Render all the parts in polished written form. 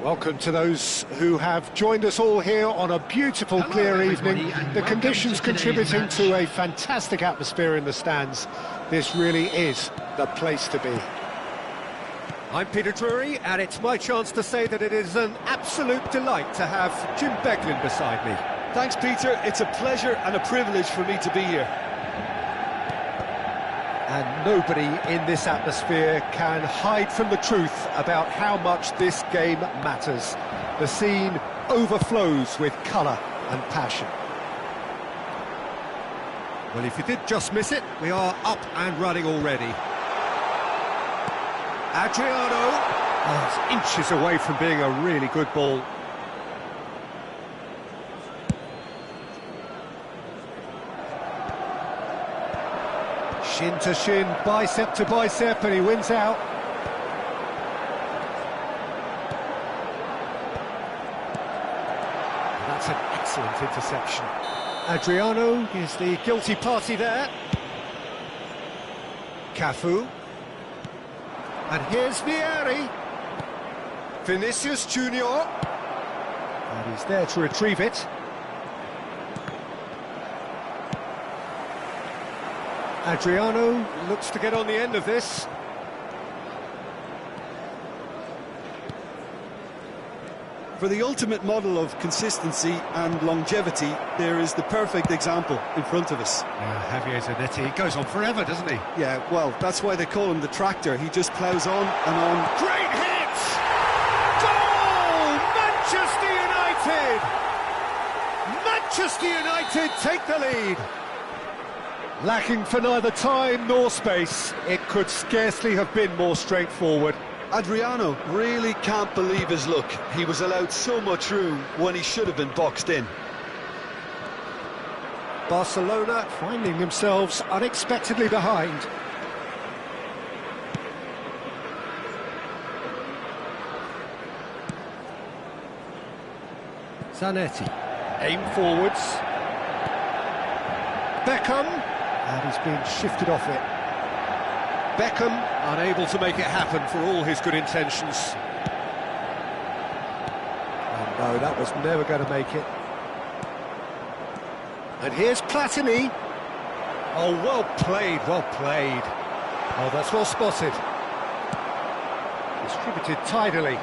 Welcome to those who have joined us all here on a beautiful, clear evening. The conditions contributing to a fantastic atmosphere in the stands. This really is the place to be. I'm Peter Drury, and it's my chance to say that it is an absolute delight to have Jim Beglin beside me. Thanks, Peter. It's a pleasure and a privilege for me to be here. And nobody in this atmosphere can hide from the truth about how much this game matters. The scene overflows with colour and passion. Well, if you did just miss it, we are up and running already. Adriano, it's inches away from being a really good ball. Shin to shin, bicep to bicep, and he wins out. That's an excellent interception. Adriano is the guilty party there. Cafu. And here's Vieri. Vinicius Junior. And he's there to retrieve it. Adriano looks to get on the end of this. For the ultimate model of consistency and longevity, there is the perfect example in front of us. Javier Zanetti goes on forever, doesn't he? Yeah, well, that's why they call him the tractor. He just ploughs on and on. Great hit! Goal! Manchester United! Manchester United take the lead. Lacking for neither time nor space, it could scarcely have been more straightforward. Adriano really can't believe his luck. He was allowed so much room when he should have been boxed in. Barcelona finding themselves unexpectedly behind. Zanetti, aim forwards. Beckham. And he's been shifted off it. Beckham unable to make it happen for all his good intentions. Oh no, that was never going to make it. And here's Platini. Oh, well played, well played. Oh, that's well spotted. Distributed tidily.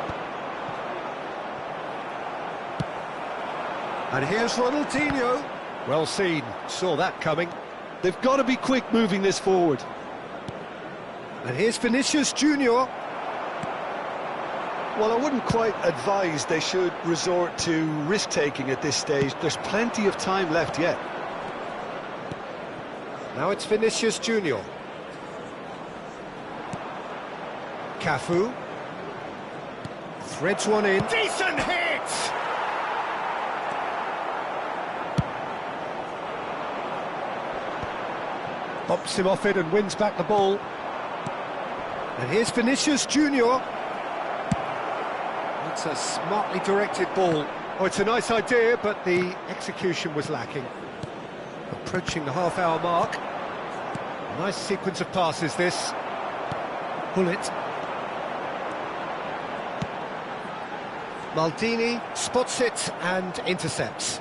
And here's Ronaldinho. Well seen, saw that coming. They've got to be quick moving this forward. And here's Vinicius Junior. Well, I wouldn't quite advise they should resort to risk-taking at this stage. There's plenty of time left yet. Now it's Vinicius Junior. Cafu. Threads one in. Decent hit! Bumps him off it and wins back the ball. And here's Vinicius Junior. It's a smartly directed ball. Oh, it's a nice idea, but the execution was lacking. Approaching the half-hour mark. A nice sequence of passes, this. Bullet. Maldini spots it and intercepts.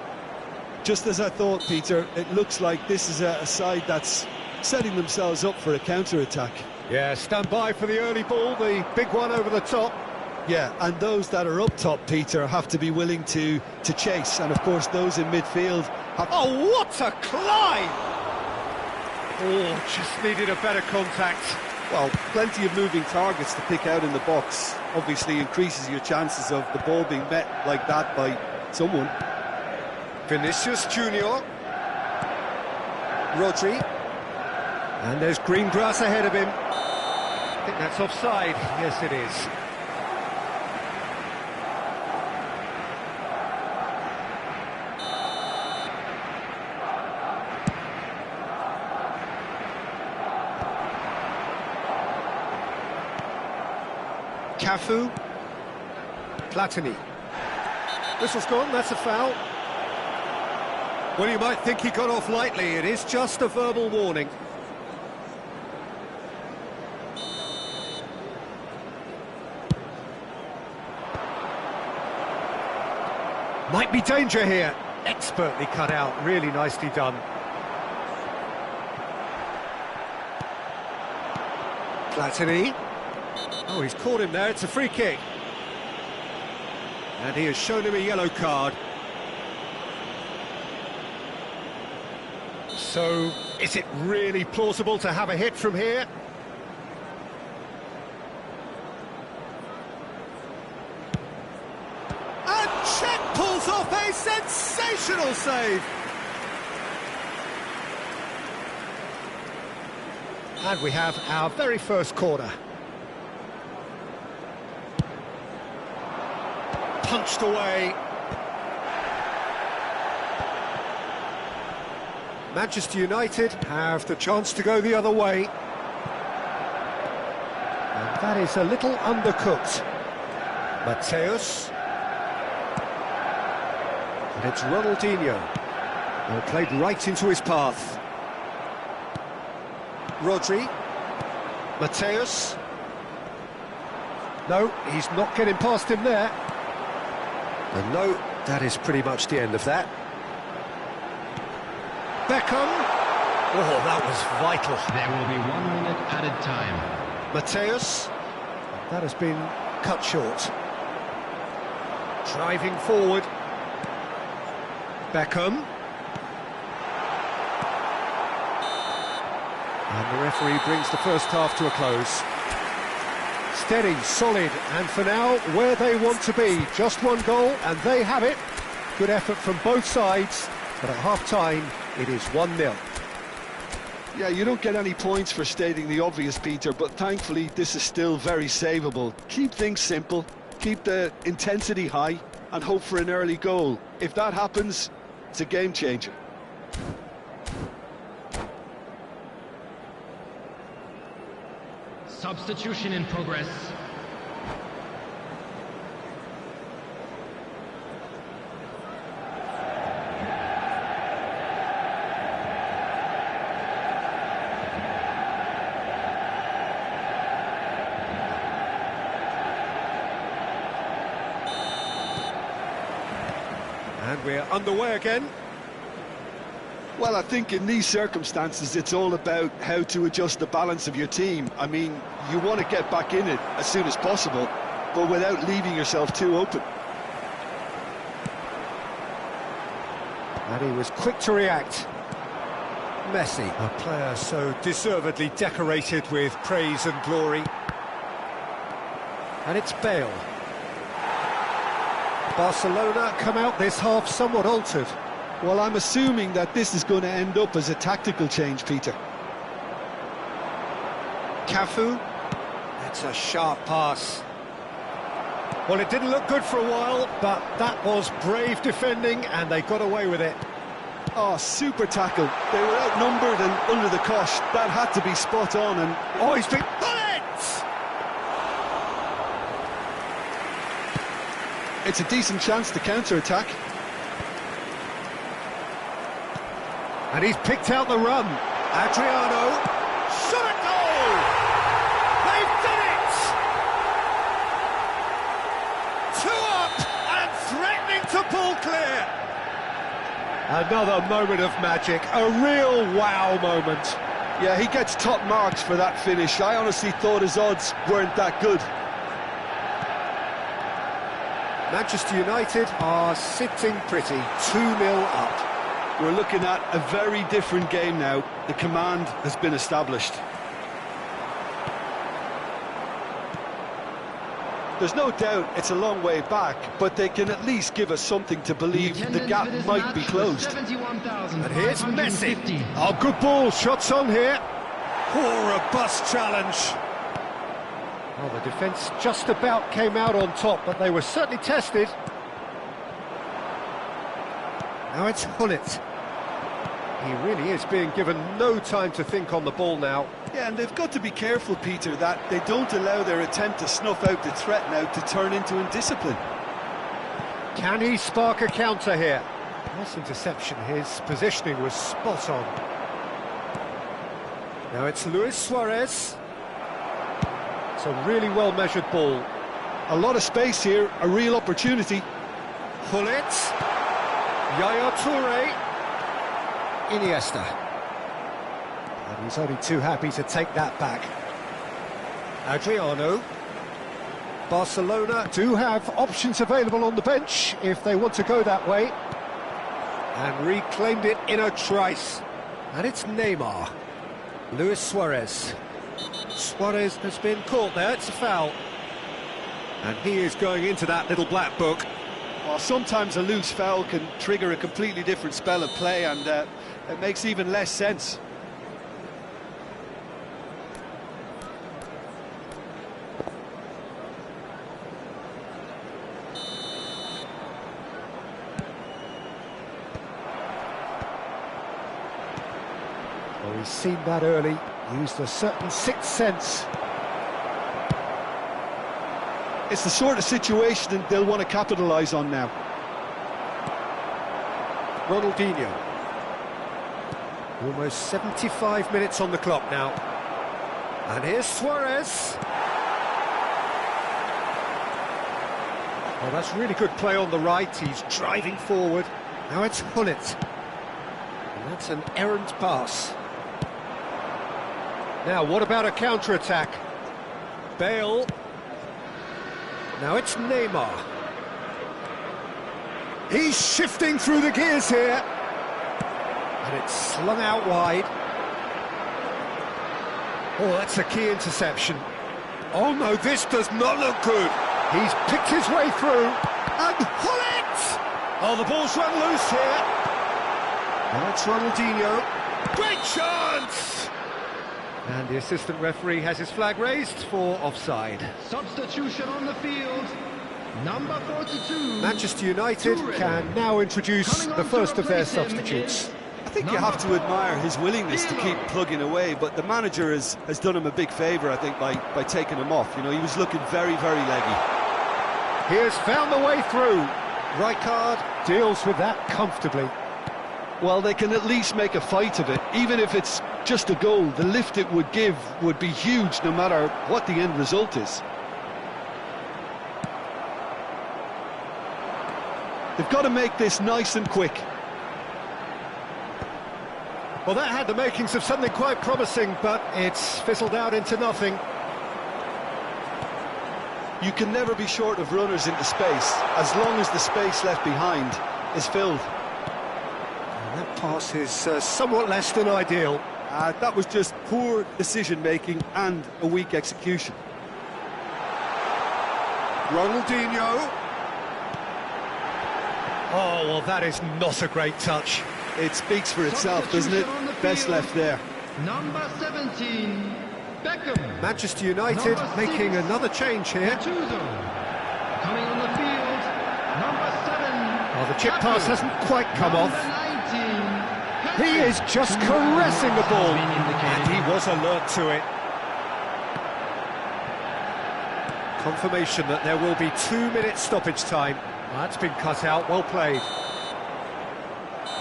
Just as I thought, Peter, it looks like this is a side that's setting themselves up for a counter-attack. Yeah, stand by for the early ball, the big one over the top. Yeah, and those that are up top, Peter, have to be willing to chase. And, of course, those in midfield have... Oh, what a climb! Oh, just needed a better contact. Well, plenty of moving targets to pick out in the box. Obviously increases your chances of the ball being met like that by someone. Vinicius Junior. Rodri. And there's green grass ahead of him. I think that's offside. Yes, it is. Cafu. Platini. Whistle's gone, that's a foul. Well, you might think he got off lightly. It is just a verbal warning. Might be danger here. Expertly cut out, really nicely done. Platini. Oh, he's caught him there, it's a free kick. And he has shown him a yellow card. So, is it really plausible to have a hit from here? And Cech pulls off a sensational save! And we have our very first corner. Punched away. Manchester United have the chance to go the other way. And that is a little undercooked. Mateus. And it's Ronaldinho. Well, played right into his path. Rodri. Mateus. No, he's not getting past him there. And no, that is pretty much the end of that. Beckham. Oh, that was vital. There will be 1 minute added time. Mateus. That has been cut short. Driving forward. Beckham. And the referee brings the first half to a close. Steady, solid, and for now, where they want to be. Just one goal, and they have it. Good effort from both sides, but at half-time, it is 1-0. Yeah, you don't get any points for stating the obvious, Peter, but thankfully this is still very savable. Keep things simple, keep the intensity high, and hope for an early goal. If that happens, it's a game changer. Substitution in progress. And we're underway again. Well, I think in these circumstances, it's all about how to adjust the balance of your team. I mean, you want to get back in it as soon as possible, but without leaving yourself too open. And he was quick to react. Messi, a player so deservedly decorated with praise and glory. And it's Bale. Barcelona come out this half somewhat altered. Well, I'm assuming that this is going to end up as a tactical change, Peter. Cafu. That's a sharp pass. Well, it didn't look good for a while, but that was brave defending, and they got away with it. Oh, super tackle. They were outnumbered and under the cosh. That had to be spot on, and Oh, he's been... it's a decent chance to counter-attack. And he's picked out the run. Adriano. Shot a goal! They've done it! 2 up and threatening to pull clear. Another moment of magic, a real wow moment. Yeah, he gets top marks for that finish. I honestly thought his odds weren't that good. Manchester United are sitting pretty, 2-0 up. We're looking at a very different game now. The command has been established. There's no doubt it's a long way back, but they can at least give us something to believe the gap might be closed. And here's Messi. Oh, good ball, shots on here. Oh, robust challenge. Well, the defence just about came out on top, but they were certainly tested. Now it's Hullet. He really is being given no time to think on the ball now. Yeah, and they've got to be careful, Peter, that they don't allow their attempt to snuff out the threat now to turn into indiscipline. Can he spark a counter here? Nice interception, his positioning was spot on. Now it's Luis Suarez. It's a really well-measured ball. A lot of space here, a real opportunity. Hullet. Yaya Toure. Iniesta. And he's only too happy to take that back. Adriano. Barcelona do have options available on the bench if they want to go that way. And reclaimed it in a trice. And it's Neymar. Luis Suarez. Suarez has been caught there, it's a foul. And he is going into that little black book. Well, sometimes a loose foul can trigger a completely different spell of play, and it makes even less sense. Well, he's seen that early, used a certain sixth sense. It's the sort of situation that they'll want to capitalise on now. Ronaldinho. Almost 75 minutes on the clock now. And here's Suarez. Oh, that's really good play on the right. He's driving forward. Now it's Hullet. And that's an errant pass. Now, what about a counter-attack? Bale. Now it's Neymar. He's shifting through the gears here. And it's slung out wide. Oh, that's a key interception. Oh no, this does not look good. He's picked his way through. And Hullet! Oh, the ball's run loose here. Now it's Ronaldinho. Great chance! And the assistant referee has his flag raised for offside. Substitution on the field. Number 42. Manchester United can now introduce the first of their substitutes. I think you have to admire his willingness to keep plugging away, but the manager has done him a big favour, I think, by taking him off. You know, he was looking very, very leggy. He has found the way through. Rijkaard deals with that comfortably. Well, they can at least make a fight of it. Even if it's just a goal, the lift it would give would be huge no matter what the end result is. They've got to make this nice and quick. Well, that had the makings of something quite promising, but it's fizzled out into nothing. You can never be short of runners into space, as long as the space left behind is filled. And that pass is somewhat less than ideal. That was just poor decision-making and a weak execution. Ronaldinho. Oh, well, that is not a great touch. It speaks for itself, doesn't it? Best left there. Number 17, Beckham. Manchester United making another change here. Gattuso. Coming on the field, number 7. Well, the chip pass hasn't quite come off. Number 19, He is just caressing the ball, and he was alert to it. Confirmation that there will be 2 minutes stoppage time. That's been cut out, well played.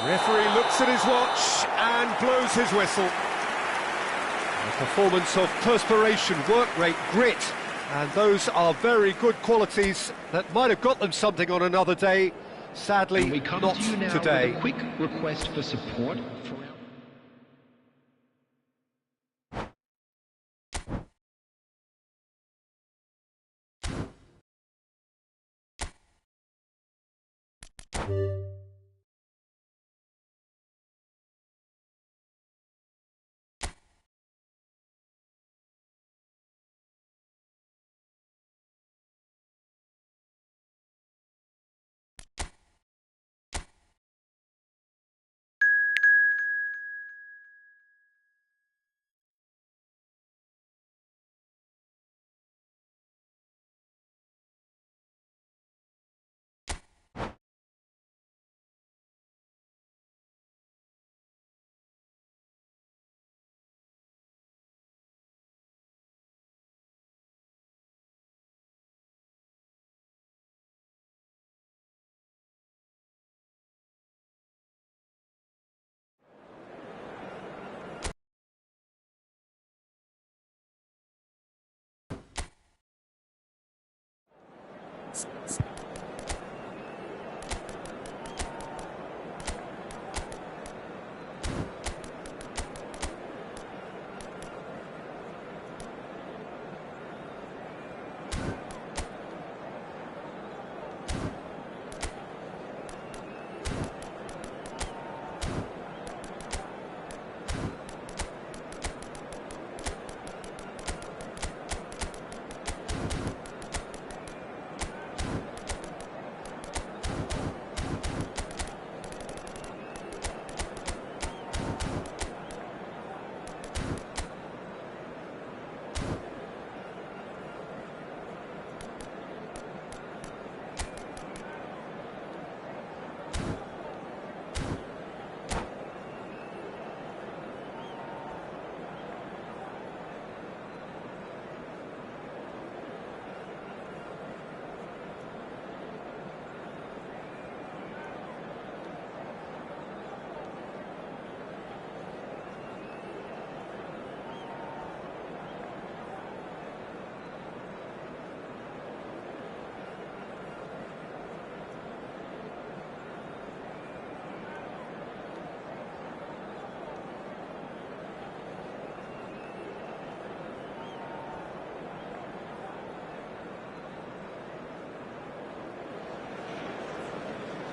Referee looks at his watch and blows his whistle. A performance of perspiration, work rate, grit, and those are very good qualities that might have got them something on another day. Sadly, And we come not to you now today. with a quick request for support for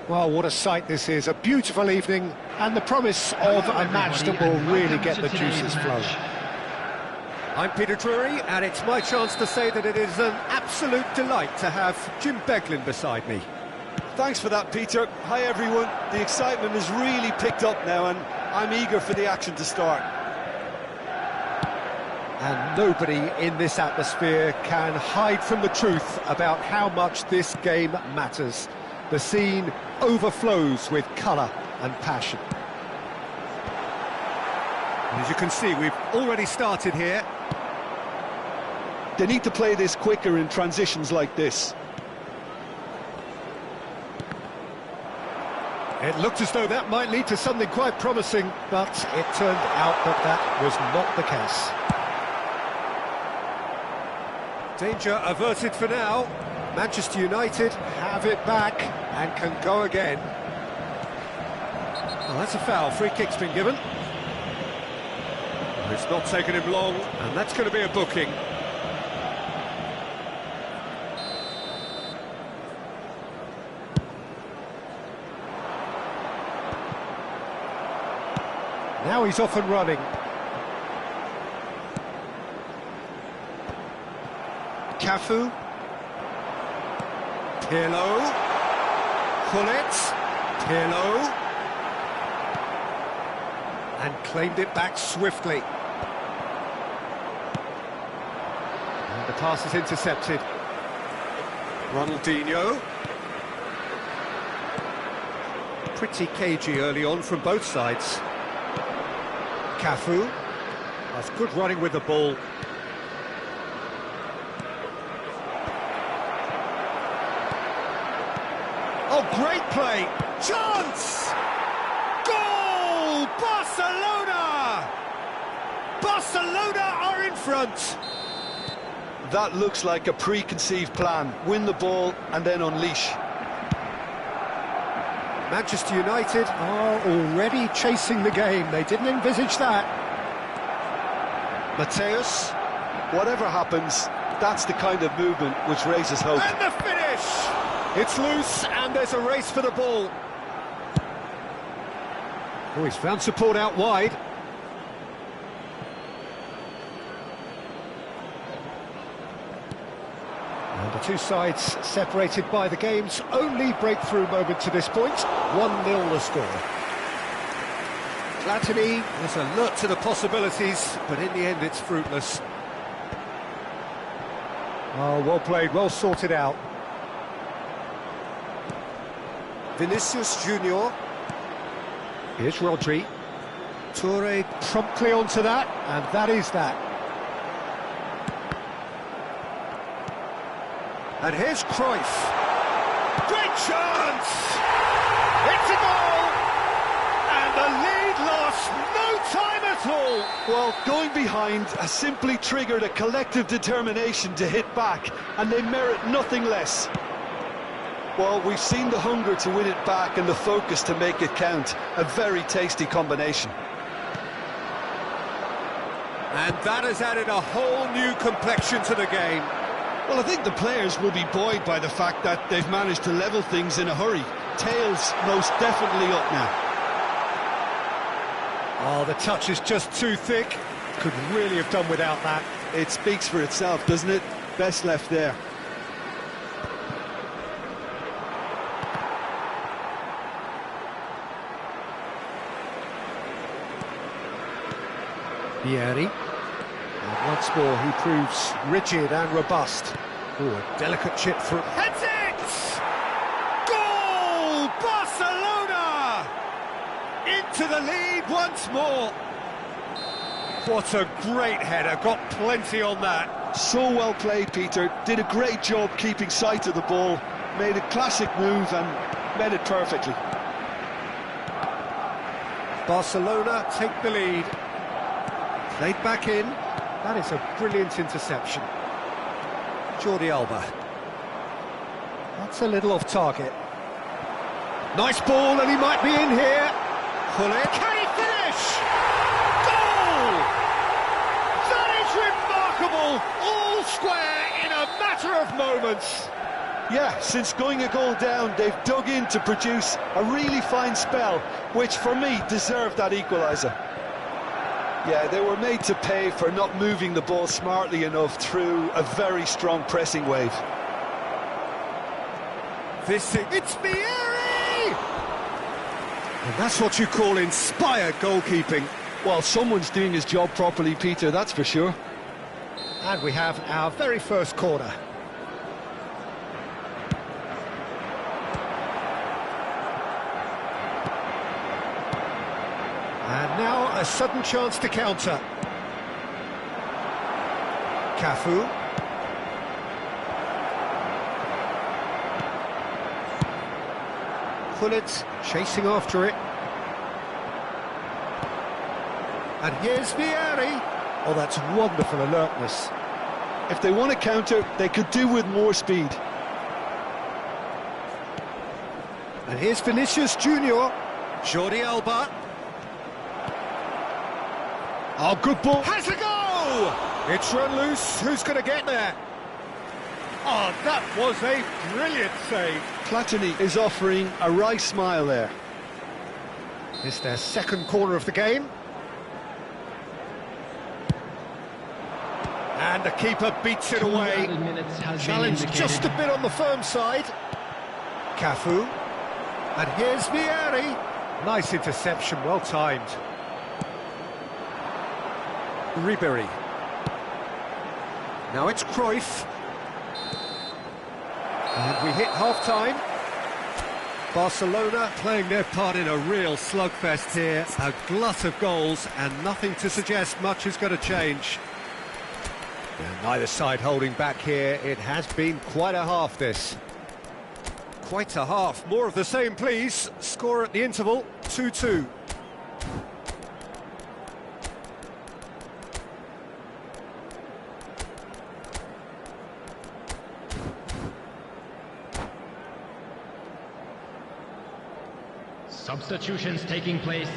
Well, what a sight this is. A beautiful evening and the promise of a match that will really get the juices flowing. I'm Peter Drury, and it's my chance to say that it is an absolute delight to have Jim Beglin beside me. Thanks for that, Peter. Hi, everyone. The excitement has really picked up now, and I'm eager for the action to start. And nobody in this atmosphere can hide from the truth about how much this game matters. The scene overflows with colour and passion. And as you can see, we've already started here. They need to play this quicker in transitions like this. It looked as though that might lead to something quite promising, but it turned out that that was not the case. Danger averted for now. Manchester United have it back and can go again. Well, that's a foul. Free kick's been given. It's not taken him long, and that's going to be a booking. Now he's off and running. Cafu. Pirlo. Gullit. Pirlo. And claimed it back swiftly. And the pass is intercepted. Ronaldinho. Pretty cagey early on from both sides. Cafu. That's good running with the ball. Oh, great play! Chance! Goal! Barcelona! Barcelona are in front! That looks like a preconceived plan. Win the ball and then unleash. Manchester United are already chasing the game. They didn't envisage that. Mateus. Whatever happens, that's the kind of movement which raises hope. And the finish! It's loose and there's a race for the ball. Oh, he's found support out wide. And the two sides separated by the game's only breakthrough moment to this point. 1-0 the score. Platini is alert to the possibilities, but in the end it's fruitless. Oh, well played, well sorted out. Vinicius Junior. Here's Rodri. Toure promptly onto that, and that is that. And here's Cruyff. Great chance! It's a goal! And the lead lost no time at all! Well, going behind has simply triggered a collective determination to hit back, and they merit nothing less. Well, we've seen the hunger to win it back and the focus to make it count. A very tasty combination. And that has added a whole new complexion to the game. Well, I think the players will be buoyed by the fact that they've managed to level things in a hurry. Tails most definitely up now. Oh, the touch is just too thick. Could really have done without that. It speaks for itself, doesn't it? Best left there. Vieri. And once more he proves rigid and robust. Oh, a delicate chip through. Heads it! Goal! Barcelona! Into the lead once more. What a great header, got plenty on that. So well played, Peter. Did a great job keeping sight of the ball. Made a classic move and made it perfectly. Barcelona take the lead. Played back in. That is a brilliant interception. Jordi Alba. That's a little off target. Nice ball, and he might be in here. Gullit. Can he finish? Goal! That is remarkable. All square in a matter of moments. Yeah, since going a goal down, they've dug in to produce a really fine spell, which for me deserved that equaliser. Yeah, they were made to pay for not moving the ball smartly enough through a very strong pressing wave. It's Vieri! And that's what you call inspired goalkeeping. Well, someone's doing his job properly, Peter, that's for sure. And we have our very first corner. And now a sudden chance to counter. Cafu. Gullit chasing after it. And here's Vieri. Oh, that's wonderful alertness. If they want to counter, they could do with more speed. And here's Vinicius Junior. Jordi Alba. Oh, good ball. Has a go! It's run loose. Who's going to get there? Oh, that was a brilliant save. Platini is offering a wry smile there. It's their second corner of the game. And the keeper beats it away. Challenge just a bit on the firm side. Cafu. And here's Vieri. Nice interception, well timed. Ribéry. Now it's Cruyff. And we hit half-time. Barcelona playing their part in a real slugfest here, a glut of goals and nothing to suggest much is going to change. And neither side holding back here, it has been quite a half this. Quite a half, more of the same please. Score at the interval, 2-2. Substitutions taking place.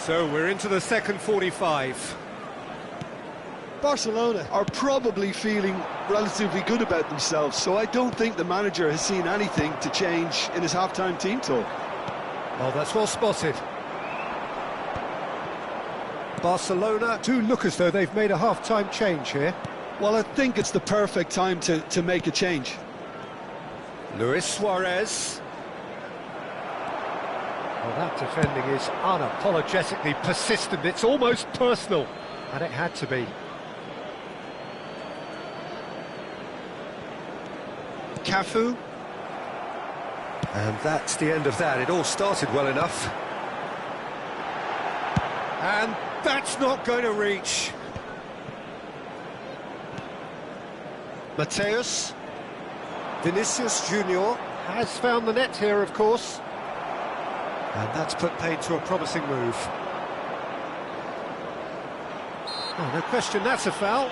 So we're into the second 45. Barcelona are probably feeling relatively good about themselves, so I don't think the manager has seen anything to change in his half-time team talk. Well, that's well spotted. Barcelona do look as though they've made a half-time change here. Well, I think it's the perfect time to make a change. Luis Suarez. Well, that defending is unapologetically persistent. It's almost personal, and it had to be. Cafu. And that's the end of that. It all started well enough. And that's not going to reach. Mateus. Vinicius Junior has found the net here, of course. And that's put paid to a promising move. Oh, no question, that's a foul.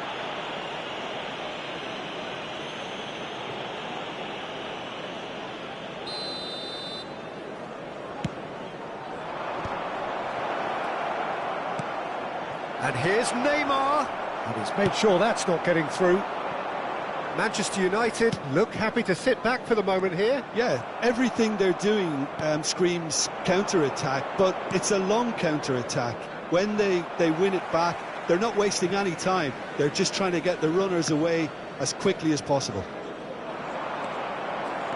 And here's Neymar. And he's made sure that's not getting through. Manchester United look happy to sit back for the moment here. Yeah, everything they're doing screams counter-attack, but it's a long counter-attack. When they win it back, they're not wasting any time. They're just trying to get the runners away as quickly as possible.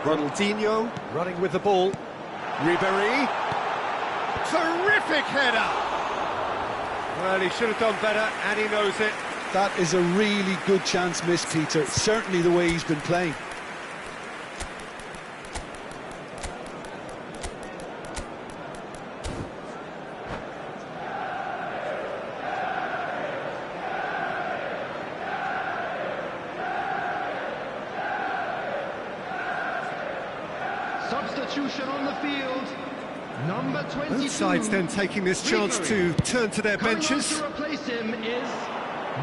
Ronaldinho running with the ball. Ribéry. Terrific header! Well, he should have done better, and he knows it. That is a really good chance missed, Peter. Certainly the way he's been playing. Substitution on the field. Number 22. Both sides then taking this chance to turn to their benches. Coming on to replace him is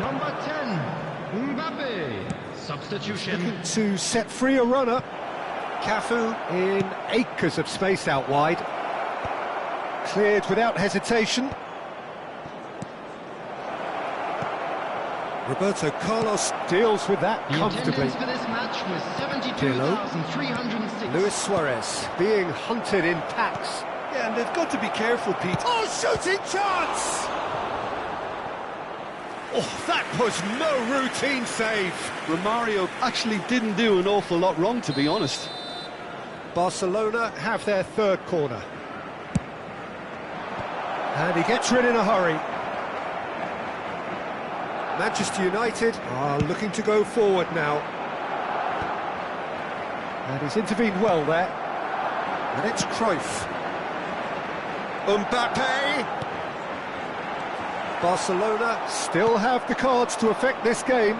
number 10, Mbappe. Substitution. Looking to set free a runner. Cafu in acres of space out wide. Cleared without hesitation. Roberto Carlos deals with that comfortably. The attendance for this match was 72,306. Luis Suarez being hunted in packs. Yeah, and they've got to be careful, Pete. Oh, shooting chance! Oh, that was no routine save. Romario actually didn't do an awful lot wrong, to be honest. Barcelona have their third corner. And he gets rid in a hurry. Manchester United are looking to go forward now. And he's intervened well there. And it's Cruyff. Mbappe! Barcelona still have the cards to affect this game.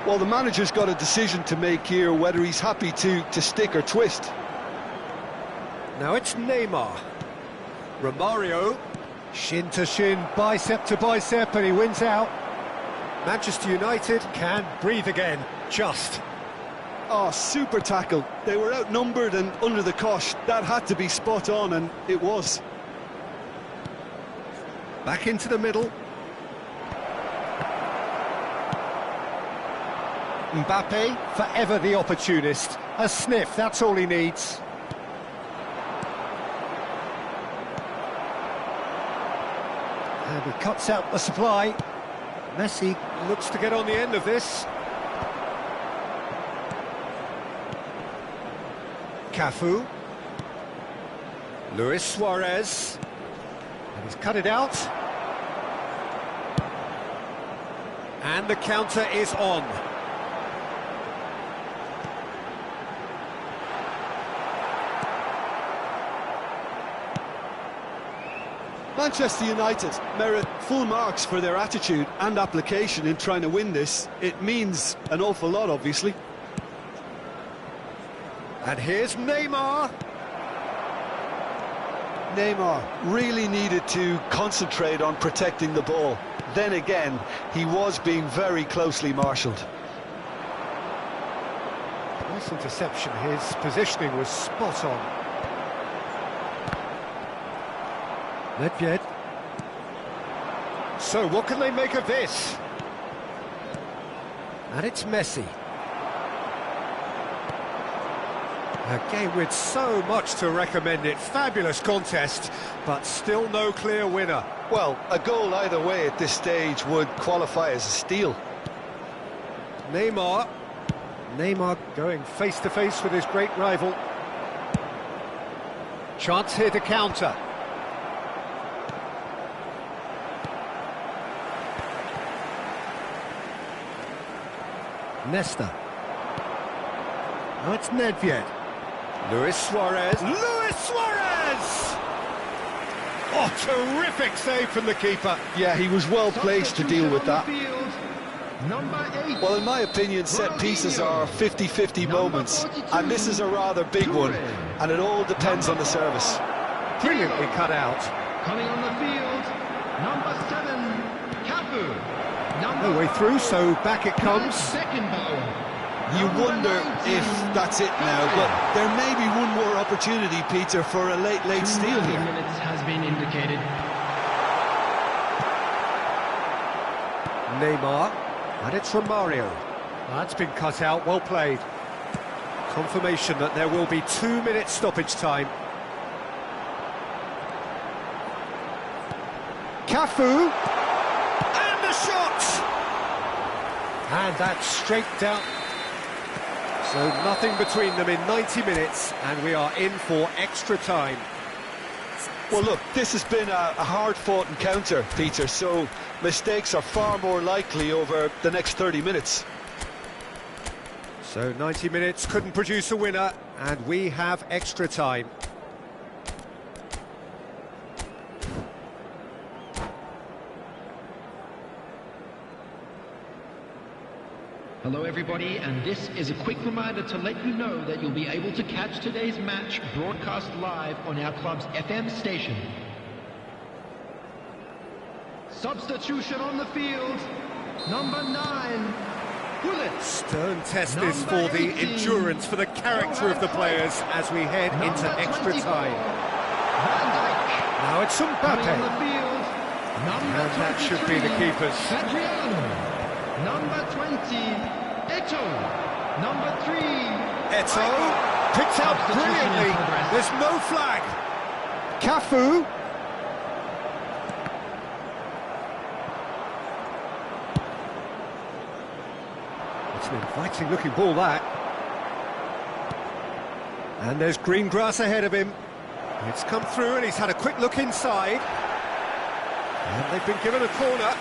Well, the manager's got a decision to make here, whether he's happy to stick or twist. Now it's Neymar. Romario. Shin to shin, bicep to bicep, and he wins out. Manchester United can breathe again, just. Oh, super tackle. They were outnumbered and under the cosh. That had to be spot on, and it was. Back into the middle. Mbappe, forever the opportunist. A sniff, that's all he needs. And he cuts out the supply. Messi looks to get on the end of this. Cafu. Luis Suarez. And he's cut it out. And the counter is on. Manchester United merit full marks for their attitude and application in trying to win this. It means an awful lot, obviously. And here's Neymar. Neymar really needed to concentrate on protecting the ball. Then again, he was being very closely marshalled. Nice interception. His positioning was spot on. Nedved. So what can they make of this? And it's Messi. A game with so much to recommend it. Fabulous contest, but still no clear winner. Well, a goal either way at this stage would qualify as a steal. Neymar. Neymar going face-to-face with his great rival. Chance here to counter. Nesta. Now it's Nedved. Luis Suarez. Luis Suarez! Oh, terrific save from the keeper. Yeah, he was well placed to deal with that. Number 8. Well, in my opinion, set pieces are 50-50 moments, and this is a rather big one, and it all depends on the service. Brilliantly cut out. Coming on the field, number 7, Cafu. No way through, so back it comes. Second ball. You wonder if that's it now, but there may be one more opportunity, Peter, for a late steal here. Minutes has been indicated. Neymar, and it's Romario. That's been cut out, well played. Confirmation that there will be 2 minutes stoppage time. Cafu, and the shot! And that's straight down. So nothing between them in 90 minutes, and we are in for extra time. Well, look, this has been a hard-fought encounter, Peter, so mistakes are far more likely over the next 30 minutes. So 90 minutes couldn't produce a winner, and we have extra time. Hello everybody, and this is a quick reminder to let you know that you'll be able to catch today's match broadcast live on our club's FM station. Substitution on the field, number 9, Gullit. Stern test this for the endurance, for the character of the players as we head into extra time. Van Dijk. Now it's Coming on the Mbappe. field, number And that should be the 23, keepers. Adriano. Number 20, Eto'o. Number 3, Eto'o picked out Substitution in brilliantly. progress. There's no flag. Cafu. It's an inviting looking ball, that. And there's green grass ahead of him. It's come through and he's had a quick look inside. And they've been given a corner.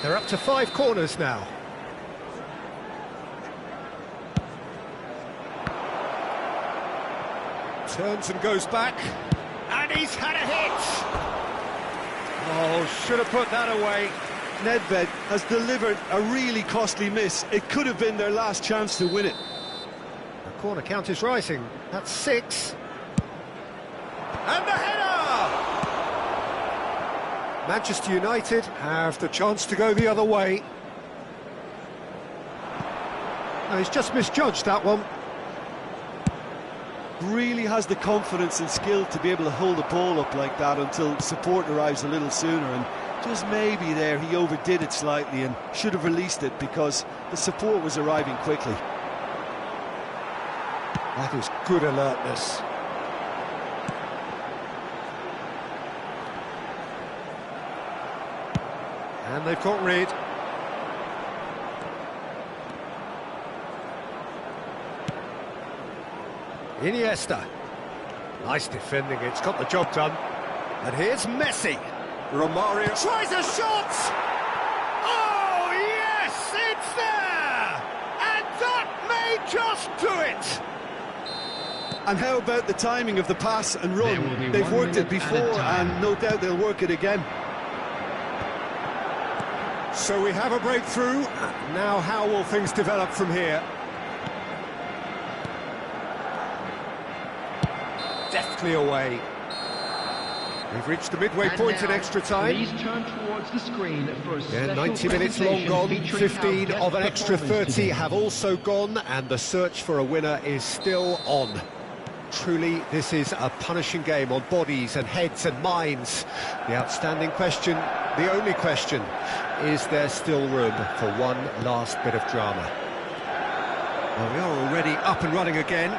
They're up to 5 corners now. Turns and goes back. And he's had a hit! Oh, should have put that away. Nedved has delivered a really costly miss. It could have been their last chance to win it. The corner count is rising. That's 6. And the header! Manchester United have the chance to go the other way. No, he's just misjudged that one. Really has the confidence and skill to be able to hold the ball up like that until support arrives a little sooner, and just maybe there he overdid it slightly and should have released it because the support was arriving quickly. That is good alertness. And they've got rid. Iniesta. Nice defending, it's got the job done. And here's Messi. Romario tries a shot! Oh, yes, it's there! And that may just do it! And how about the timing of the pass and run? They've worked it before, and no doubt they'll work it again. So we have a breakthrough. Now how will things develop from here? Deftly away. We've reached the midway point in extra time. Please turn towards the screen for a Yeah, 90 minutes long gone, 15 of an extra 30 have also gone, and the search for a winner is still on. Truly, this is a punishing game on bodies and heads and minds. The outstanding question, the only question, is there still room for one last bit of drama? Well, we are already up and running again.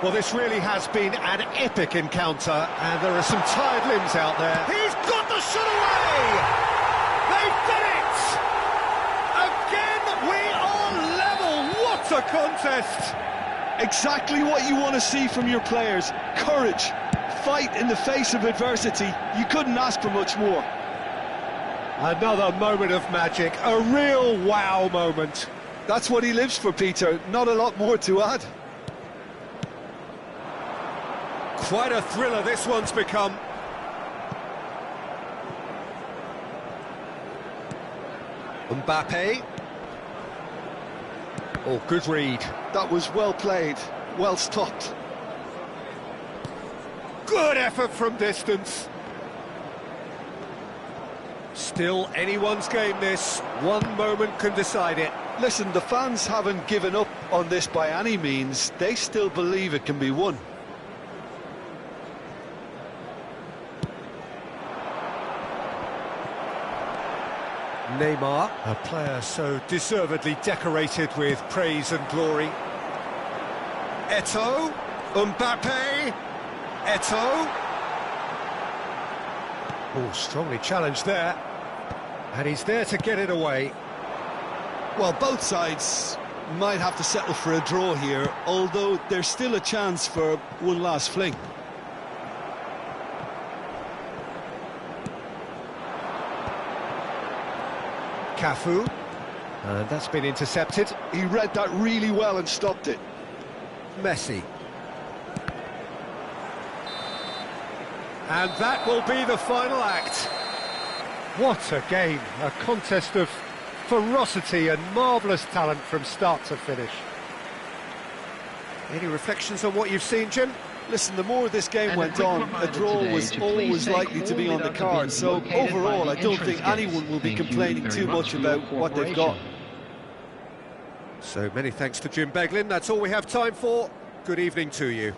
Well, this really has been an epic encounter, and there are some tired limbs out there. He's got the shot away! They've done it! Again, we are level! What a contest! Exactly what you want to see from your players. Courage, fight in the face of adversity. You couldn't ask for much more. Another moment of magic, a real wow moment. That's what he lives for, Peter. Not a lot more to add. Quite a thriller this one's become. Mbappe. Oh, good read. That was well played, well stopped. Good effort from distance. Still anyone's game this. One moment can decide it. Listen, the fans haven't given up on this by any means. They still believe it can be won. Neymar, a player so deservedly decorated with praise and glory. Eto'o, Mbappe, Eto'o. Oh, strongly challenged there. And he's there to get it away. Well, both sides might have to settle for a draw here, although there's still a chance for one last fling. Cafu, and that's been intercepted. He read that really well and stopped it. Messi. And that will be the final act. What a game, a contest of ferocity and marvellous talent from start to finish. Any reflections on what you've seen, Jim? Listen, the more this game went on, a draw was always likely to be on the card, so overall I don't think anyone will be complaining too much about what they've got. So many thanks to Jim Beglin, that's all we have time for. Good evening to you.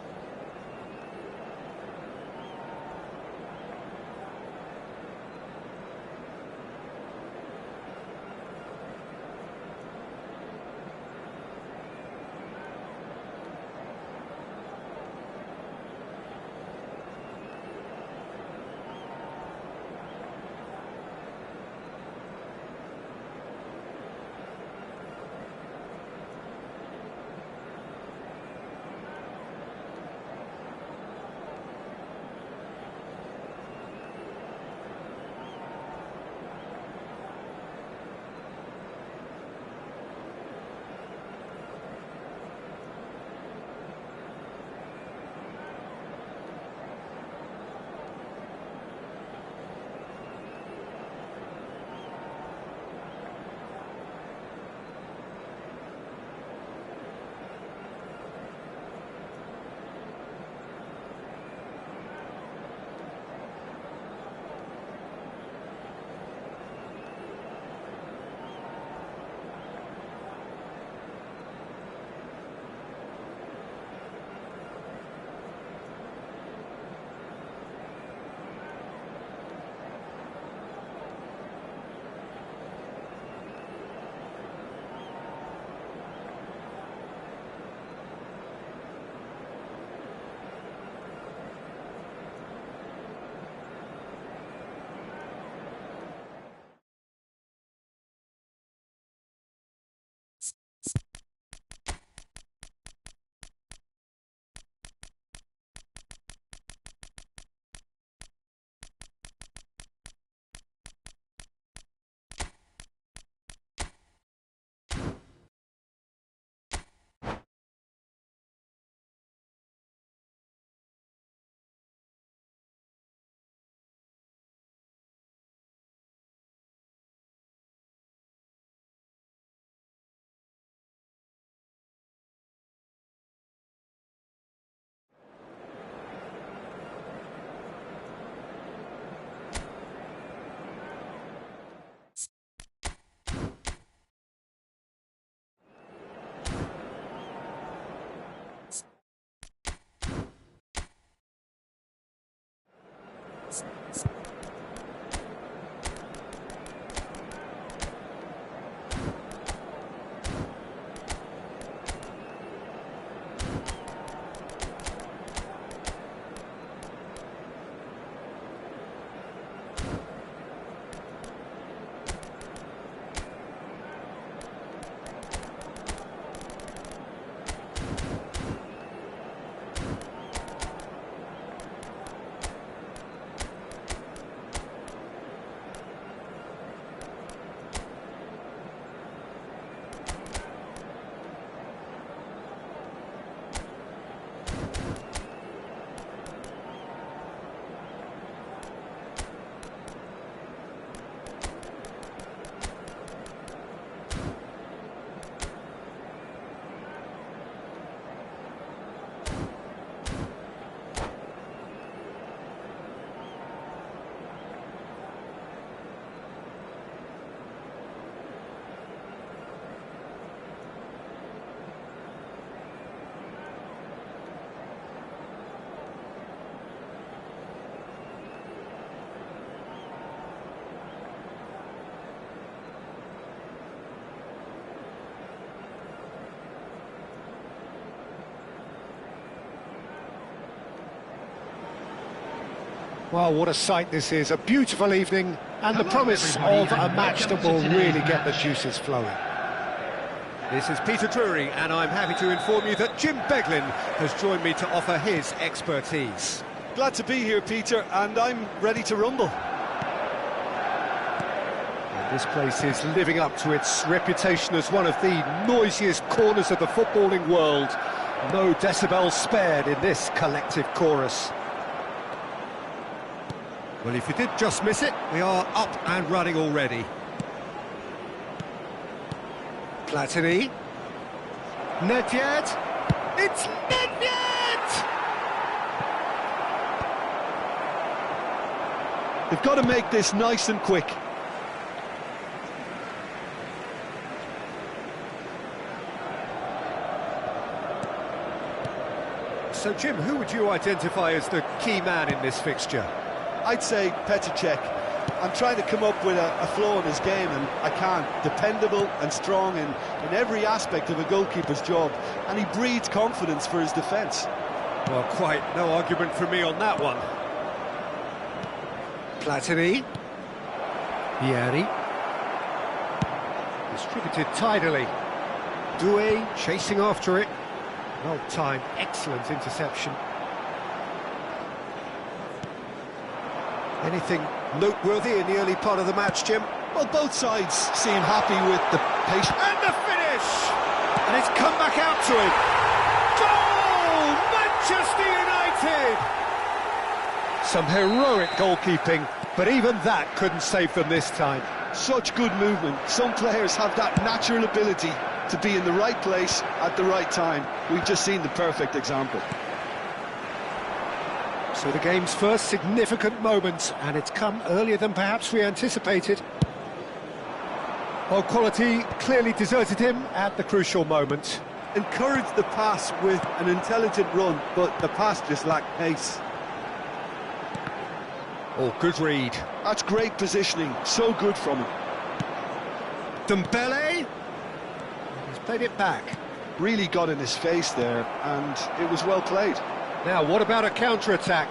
Well, what a sight this is, a beautiful evening, and the promise of a match that will really get the juices flowing. This is Peter Drury, and I'm happy to inform you that Jim Beglin has joined me to offer his expertise. Glad to be here, Peter, and I'm ready to rumble. And this place is living up to its reputation as one of the noisiest corners of the footballing world. No decibels spared in this collective chorus. Well, if you did just miss it, we are up and running already. Platini. Nedved. It's Nedved! They've got to make this nice and quick. So, Jim, who would you identify as the key man in this fixture? I'd say Petr Cech. I'm trying to come up with a flaw in his game, and I can't. Dependable and strong in every aspect of a goalkeeper's job, and he breeds confidence for his defence. Well, quite no argument from me on that one. Platini. Vieri. Distributed tidily. Doué chasing after it. Well timed, excellent interception. Anything noteworthy in the early part of the match, Jim? Well, both sides seem happy with the pace. And the finish! And it's come back out to him. Goal! Manchester United! Some heroic goalkeeping, but even that couldn't save them this time. Such good movement. Some players have that natural ability to be in the right place at the right time. We've just seen the perfect example. So the game's first significant moment, and it's come earlier than perhaps we anticipated. Well, quality clearly deserted him at the crucial moment. Encouraged the pass with an intelligent run, but the pass just lacked pace. Oh, good read. That's great positioning, so good from him. Dembele. He's played it back. Really got in his face there, and it was well played. Now, what about a counter-attack?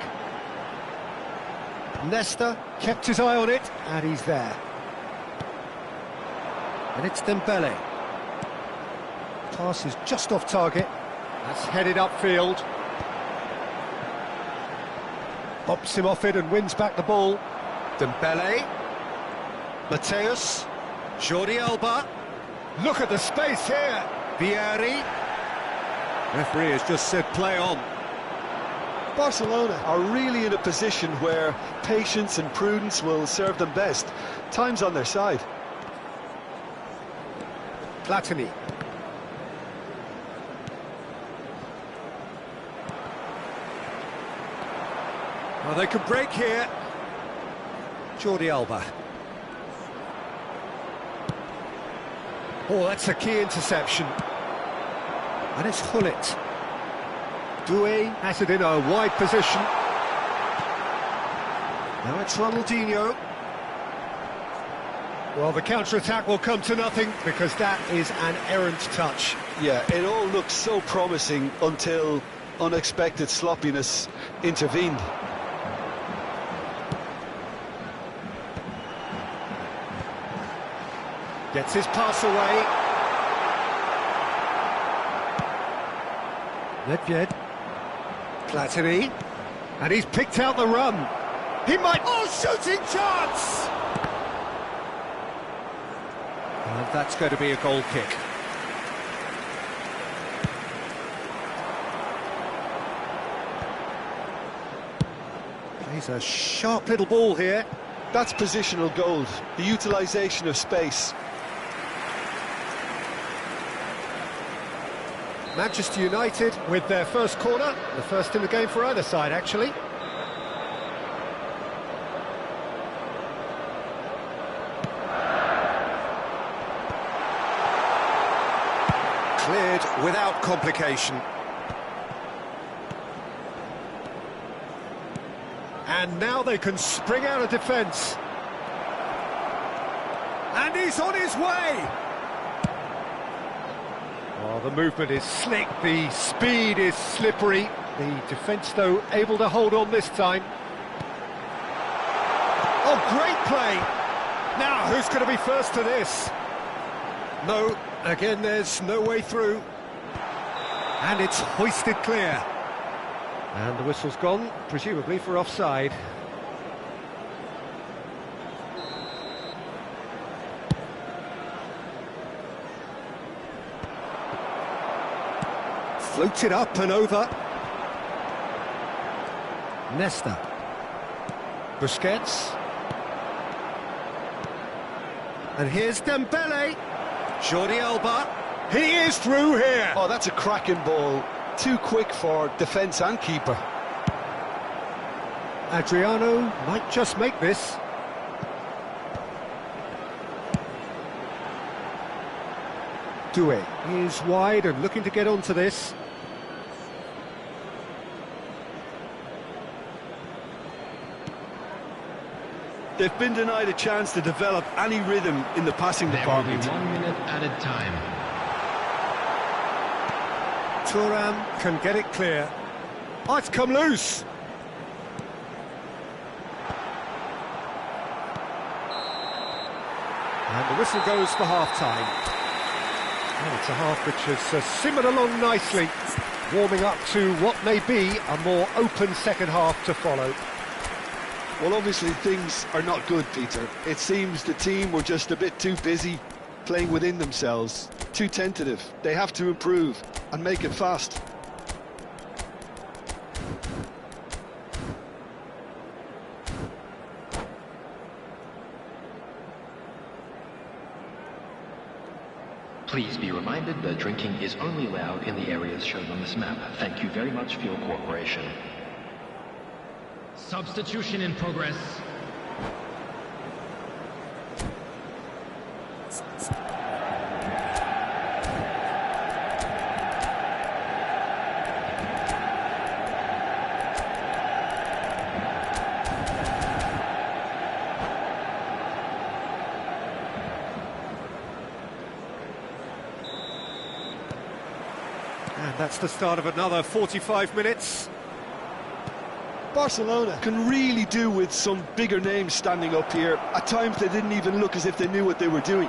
Nesta kept his eye on it, and he's there. And it's Dembele. Pass is just off target. That's headed upfield. Bops him off it and wins back the ball. Dembele. Mateus. Jordi Alba. Look at the space here. Vieri. Referee has just said play on. Barcelona are really in a position where patience and prudence will serve them best. Time's on their side. Platini. Well, they could break here. Jordi Alba. Oh, that's a key interception. And it's Hullet. Doué has it in a wide position. Now it's Ronaldinho. Well, the counter-attack will come to nothing because that is an errant touch. Yeah, it all looked so promising until unexpected sloppiness intervened. Gets his pass away. Nedved. Platini. And he's picked out the run. He might... Oh, shooting chance! And that's going to be a goal kick. He's a sharp little ball here. That's positional gold, the utilisation of space. Manchester United with their first corner, the first in the game for either side, actually. Cleared without complication. And now they can spring out of defence. And he's on his way! Well, the movement is slick, the speed is slippery. The defence, though, able to hold on this time. Oh, great play! Now, who's going to be first to this? No, again, there's no way through. And it's hoisted clear. And the whistle's gone, presumably for offside. Floated up and over. Nesta. Busquets. And here's Dembele. Jordi Alba. He is through here. Oh, that's a cracking ball. Too quick for defence and keeper. Adriano might just make this. Doué is wide and looking to get onto this. They've been denied a chance to develop any rhythm in the passing department. There will be 1 minute added time. Thuram can get it clear. Oh, it's come loose. And the whistle goes for half-time. Oh, it's a half which has simmered along nicely, warming up to what may be a more open second half to follow. Well, obviously things are not good, Peter. It seems the team were just a bit too busy playing within themselves, too tentative. They have to improve and make it fast. Please be reminded that drinking is only allowed in the areas shown on this map. Thank you very much for your cooperation. Substitution in progress. And that's the start of another 45 minutes. Barcelona can really do with some bigger names standing up here. At times they didn't even look as if they knew what they were doing.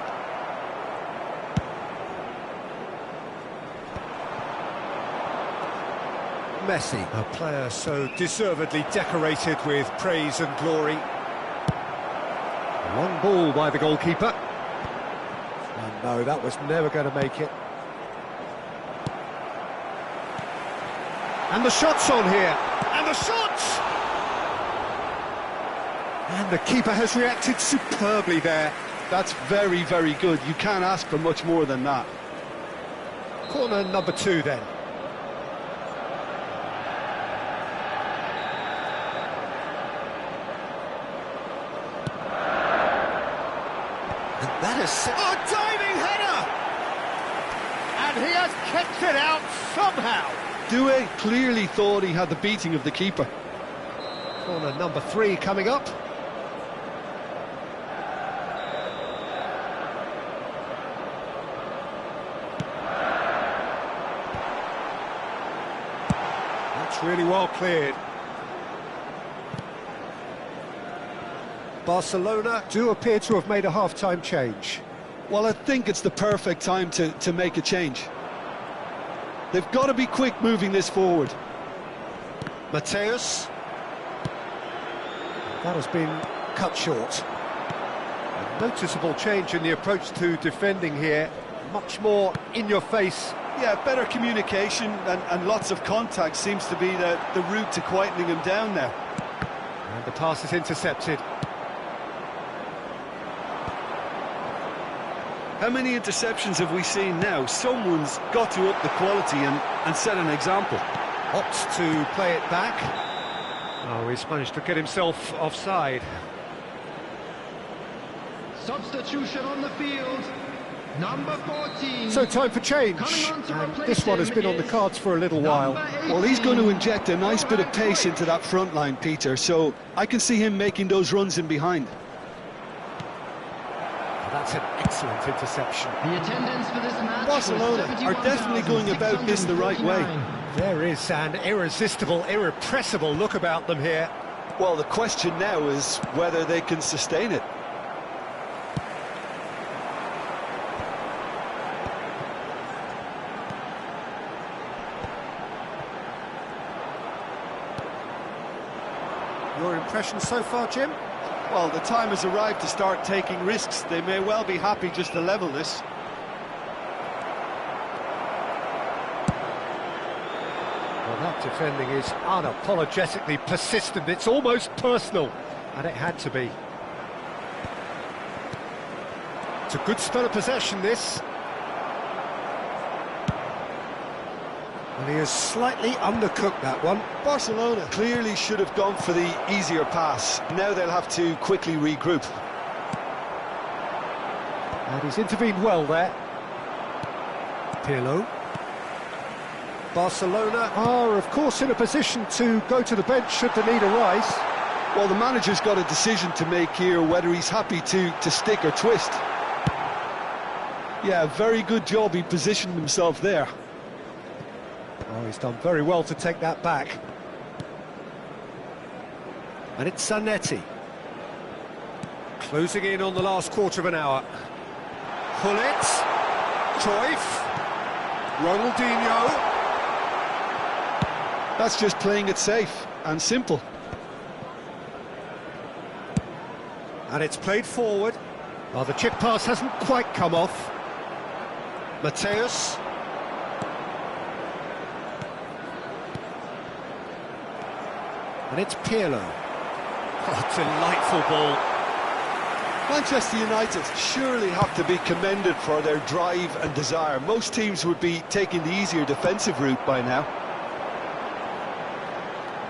Messi, a player so deservedly decorated with praise and glory. Long ball by the goalkeeper. Oh no, that was never going to make it. And the shot's on here. And the shot! And the keeper has reacted superbly there. That's very, very good. You can't ask for much more than that. Corner number 2 then. And that is... Oh, diving header! And he has kept it out somehow. Doué clearly thought he had the beating of the keeper. Corner number 3 coming up. That's really well cleared. Barcelona do appear to have made a half-time change. Well, I think it's the perfect time to make a change. They've got to be quick moving this forward. Mateus. That has been cut short. A noticeable change in the approach to defending here. Much more in your face. Yeah, better communication and lots of contact seems to be the route to quietening him down now. And the pass is intercepted. How many interceptions have we seen now? Someone's got to up the quality and set an example. Opts to play it back. Oh, he's managed to get himself offside. Substitution on the field. Number 14. So time for change. And this one has been on the cards for a little while. Well, he's going to inject a nice bit of pace into that front line, Peter, so I can see him making those runs in behind. That's an excellent interception. The attendance for this match Barcelona are definitely going about this the right way. There is an irresistible, irrepressible look about them here. Well, the question now is whether they can sustain it. Your impression so far, Jim? Well, the time has arrived to start taking risks. They may well be happy just to level this. Well, that defending is unapologetically persistent. It's almost personal, and it had to be. It's a good spell of possession, this. And he has slightly undercooked that one. Barcelona clearly should have gone for the easier pass. Now they'll have to quickly regroup. And he's intervened well there. Pirlo. Barcelona are, of course, in a position to go to the bench should the need arise. Well, the manager's got a decision to make here, whether he's happy to stick or twist. Yeah, very good job. He positioned himself there. Oh, he's done very well to take that back. And it's Zanetti. Closing in on the last quarter of an hour. Gullit. Cruyff. Ronaldinho. That's just playing it safe and simple. And it's played forward. Well, the chip pass hasn't quite come off. Mateus. And it's Pirlo. Oh, delightful ball. Manchester United surely have to be commended for their drive and desire. Most teams would be taking the easier defensive route by now.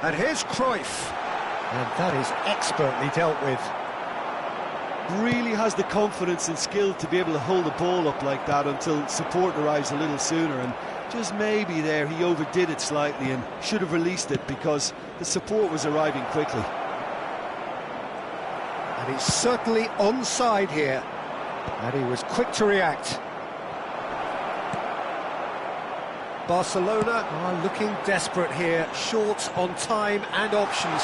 And here's Cruyff. And that is expertly dealt with. Really has the confidence and skill to be able to hold the ball up like that until support arrives a little sooner, and just maybe there he overdid it slightly and should have released it because the support was arriving quickly. And he's certainly onside here, and he was quick to react. Barcelona are looking desperate here, short on time and options.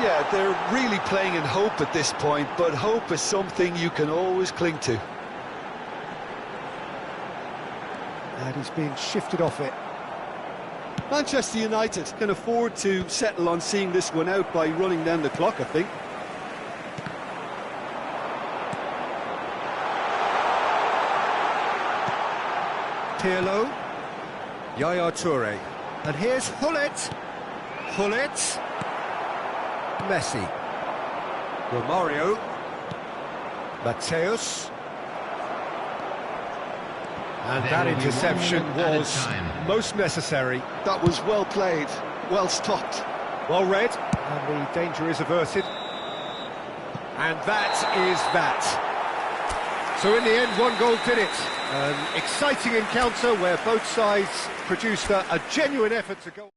Yeah, they're really playing in hope at this point, but hope is something you can always cling to. And he's being shifted off it. Manchester United can afford to settle on seeing this one out by running down the clock, I think. Pirlo. Yaya Toure. And here's Gullit. Gullit. Messi. Romario. Mateus. And that interception was most necessary. That was well played, well stopped. Well read, and the danger is averted. And that is that. So in the end, one goal did it. An exciting encounter where both sides produced a genuine effort to go.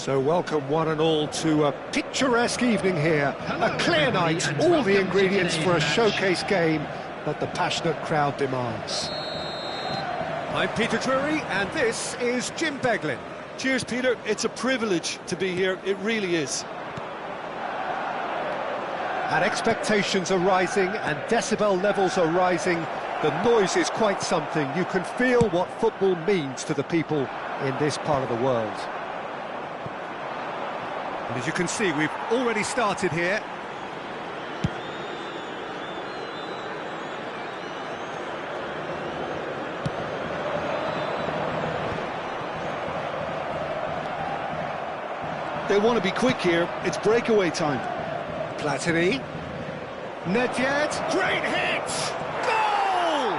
So welcome one and all to a picturesque evening here. A clear night, all the ingredients for a showcase game that the passionate crowd demands. I'm Peter Drury, and this is Jim Beglin. Cheers, Peter. It's a privilege to be here. It really is. And expectations are rising and decibel levels are rising. The noise is quite something. You can feel what football means to the people in this part of the world. And as you can see, we've already started here. They want to be quick here. It's breakaway time. Platini. Nedved. Great hit! Goal!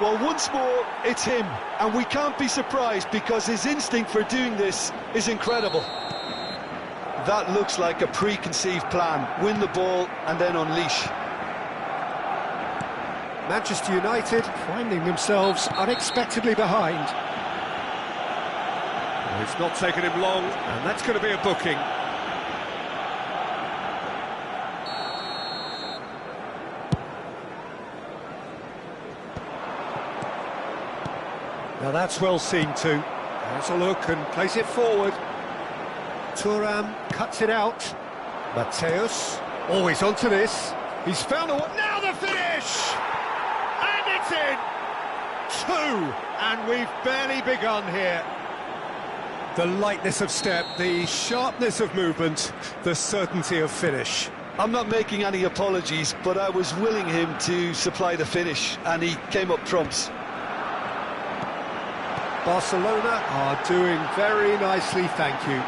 Well, once more, it's him. And we can't be surprised because his instinct for doing this is incredible. That looks like a preconceived plan. Win the ball and then unleash. Manchester United finding themselves unexpectedly behind. It's not taken him long, and that's going to be a booking. Now that's well seen too. Has a look and plays it forward. Thuram cuts it out. Mateus. Oh, he's onto this. He's found a... Now the finish! And it's in! 2! And we've barely begun here. The lightness of step, the sharpness of movement, the certainty of finish. I'm not making any apologies, but I was willing him to supply the finish, and he came up trumps. Barcelona are doing very nicely, thank you.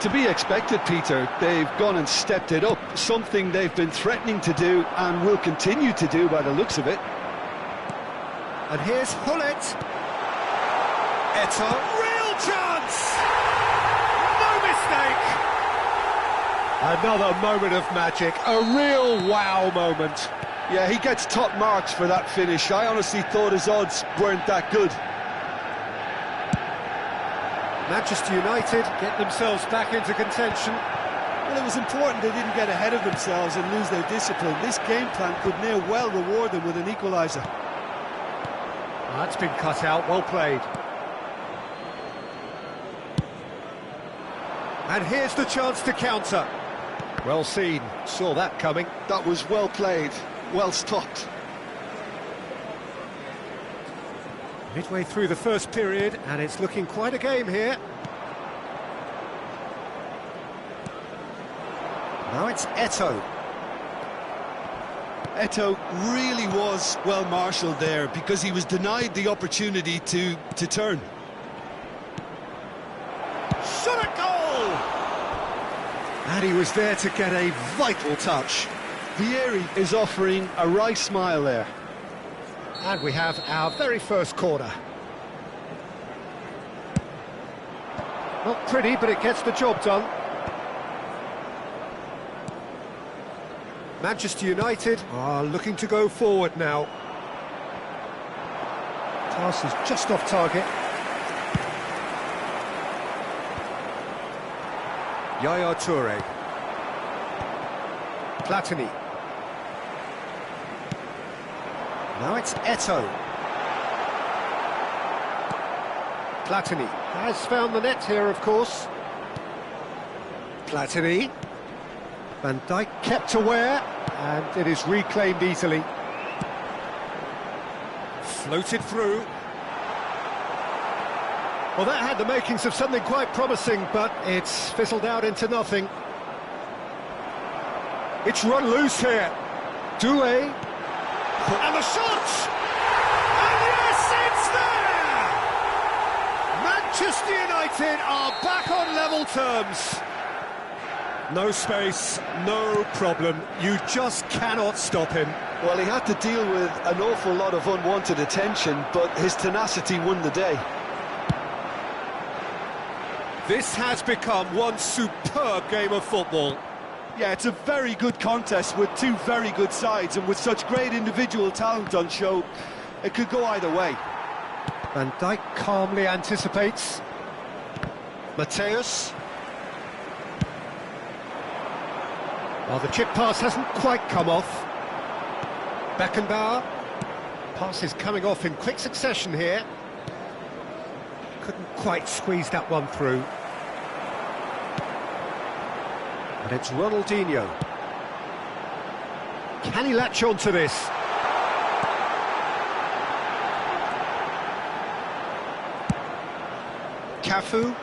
To be expected, Peter. They've gone and stepped it up, something they've been threatening to do and will continue to do by the looks of it. And here's Hullet. Eto'o, real chance! No mistake! Another moment of magic, a real wow moment. Yeah, he gets top marks for that finish. I honestly thought his odds weren't that good. Manchester United get themselves back into contention. Well, it was important they didn't get ahead of themselves and lose their discipline. This game plan could near well reward them with an equaliser. That's been cut out, well played. And here's the chance to counter. Well seen, saw that coming. That was well played, well stopped. Midway through the first period, and it's looking quite a game here. Now it's Eto'o. Eto'o really was well marshalled there because he was denied the opportunity to turn. Shot at goal! And he was there to get a vital touch. Vieri is offering a wry smile there. And we have our very first corner. Not pretty, but it gets the job done. Manchester United are looking to go forward now. Pass is just off target. Yaya Toure. Platini. Now it's Eto'o. Platini has found the net here, of course. Platini. Van Dijk kept aware, and it is reclaimed easily. Floated through. Well, that had the makings of something quite promising, but it's fizzled out into nothing. It's run loose here. Doué. And the shot! And yes, it's there! Manchester United are back on level terms. No space, no problem. You just cannot stop him. Well, he had to deal with an awful lot of unwanted attention, but his tenacity won the day. This has become one superb game of football. Yeah, it's a very good contest with two very good sides, and with such great individual talent on show, it could go either way. Van Dijk calmly anticipates. Mateus. Well, the chip pass hasn't quite come off. Beckenbauer. Pass is coming off in quick succession here. Couldn't quite squeeze that one through. And it's Ronaldinho. Can he latch on to this? Cafu.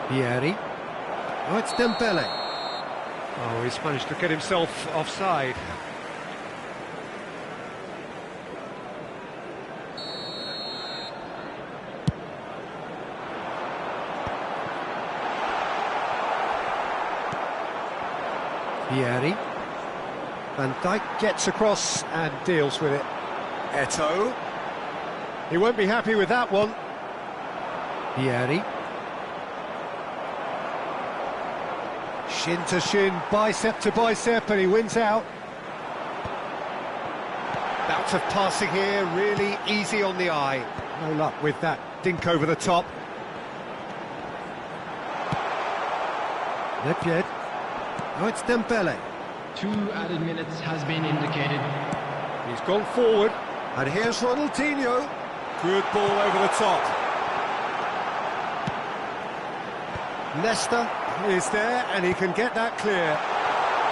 Vieri. Oh, it's Dembele. Oh, he's managed to get himself offside. Vieri. Van Dijk gets across and deals with it. Eto'o. He won't be happy with that one. Vieri. Shin to shin, bicep to bicep, and he wins out. Bout of passing here, really easy on the eye. No luck with that dink over the top. Nedved. Oh, it's Dembele. 2 added minutes has been indicated. He's gone forward, and here's Ronaldinho. Good ball over the top. Leicester is there, and he can get that clear.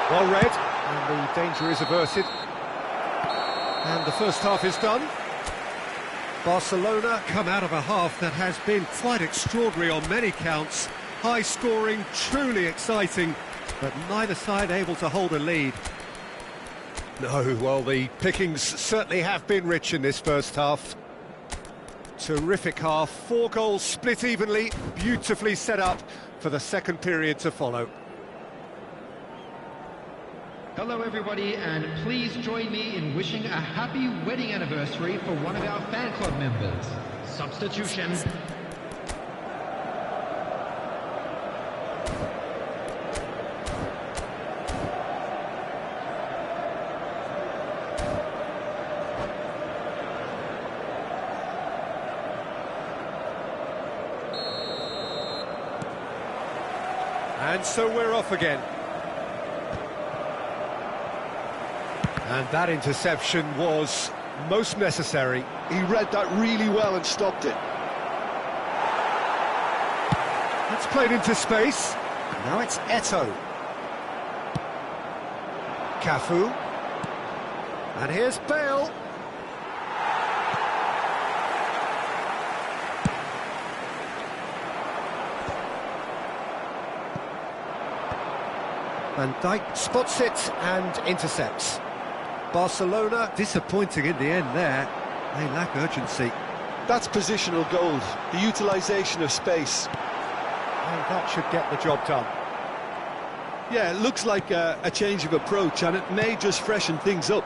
Well read, and the danger is averted. And the first half is done. Barcelona come out of a half that has been quite extraordinary on many counts. High scoring, truly exciting, but neither side able to hold a lead. No, well, the pickings certainly have been rich in this first half. Terrific half, 4 goals split evenly, beautifully set up for the second period to follow. Hello everybody, and please join me in wishing a happy wedding anniversary for one of our fan club members. Substitution. And so we're off again. And that interception was most necessary. He read that really well and stopped it. That's played into space. Now it's Eto'o. Cafu. And here's Bale. Van Dijk spots it and intercepts. Barcelona disappointing in the end there. They lack urgency. That's positional gold, the utilisation of space. And that should get the job done. Yeah, it looks like a change of approach, and it may just freshen things up.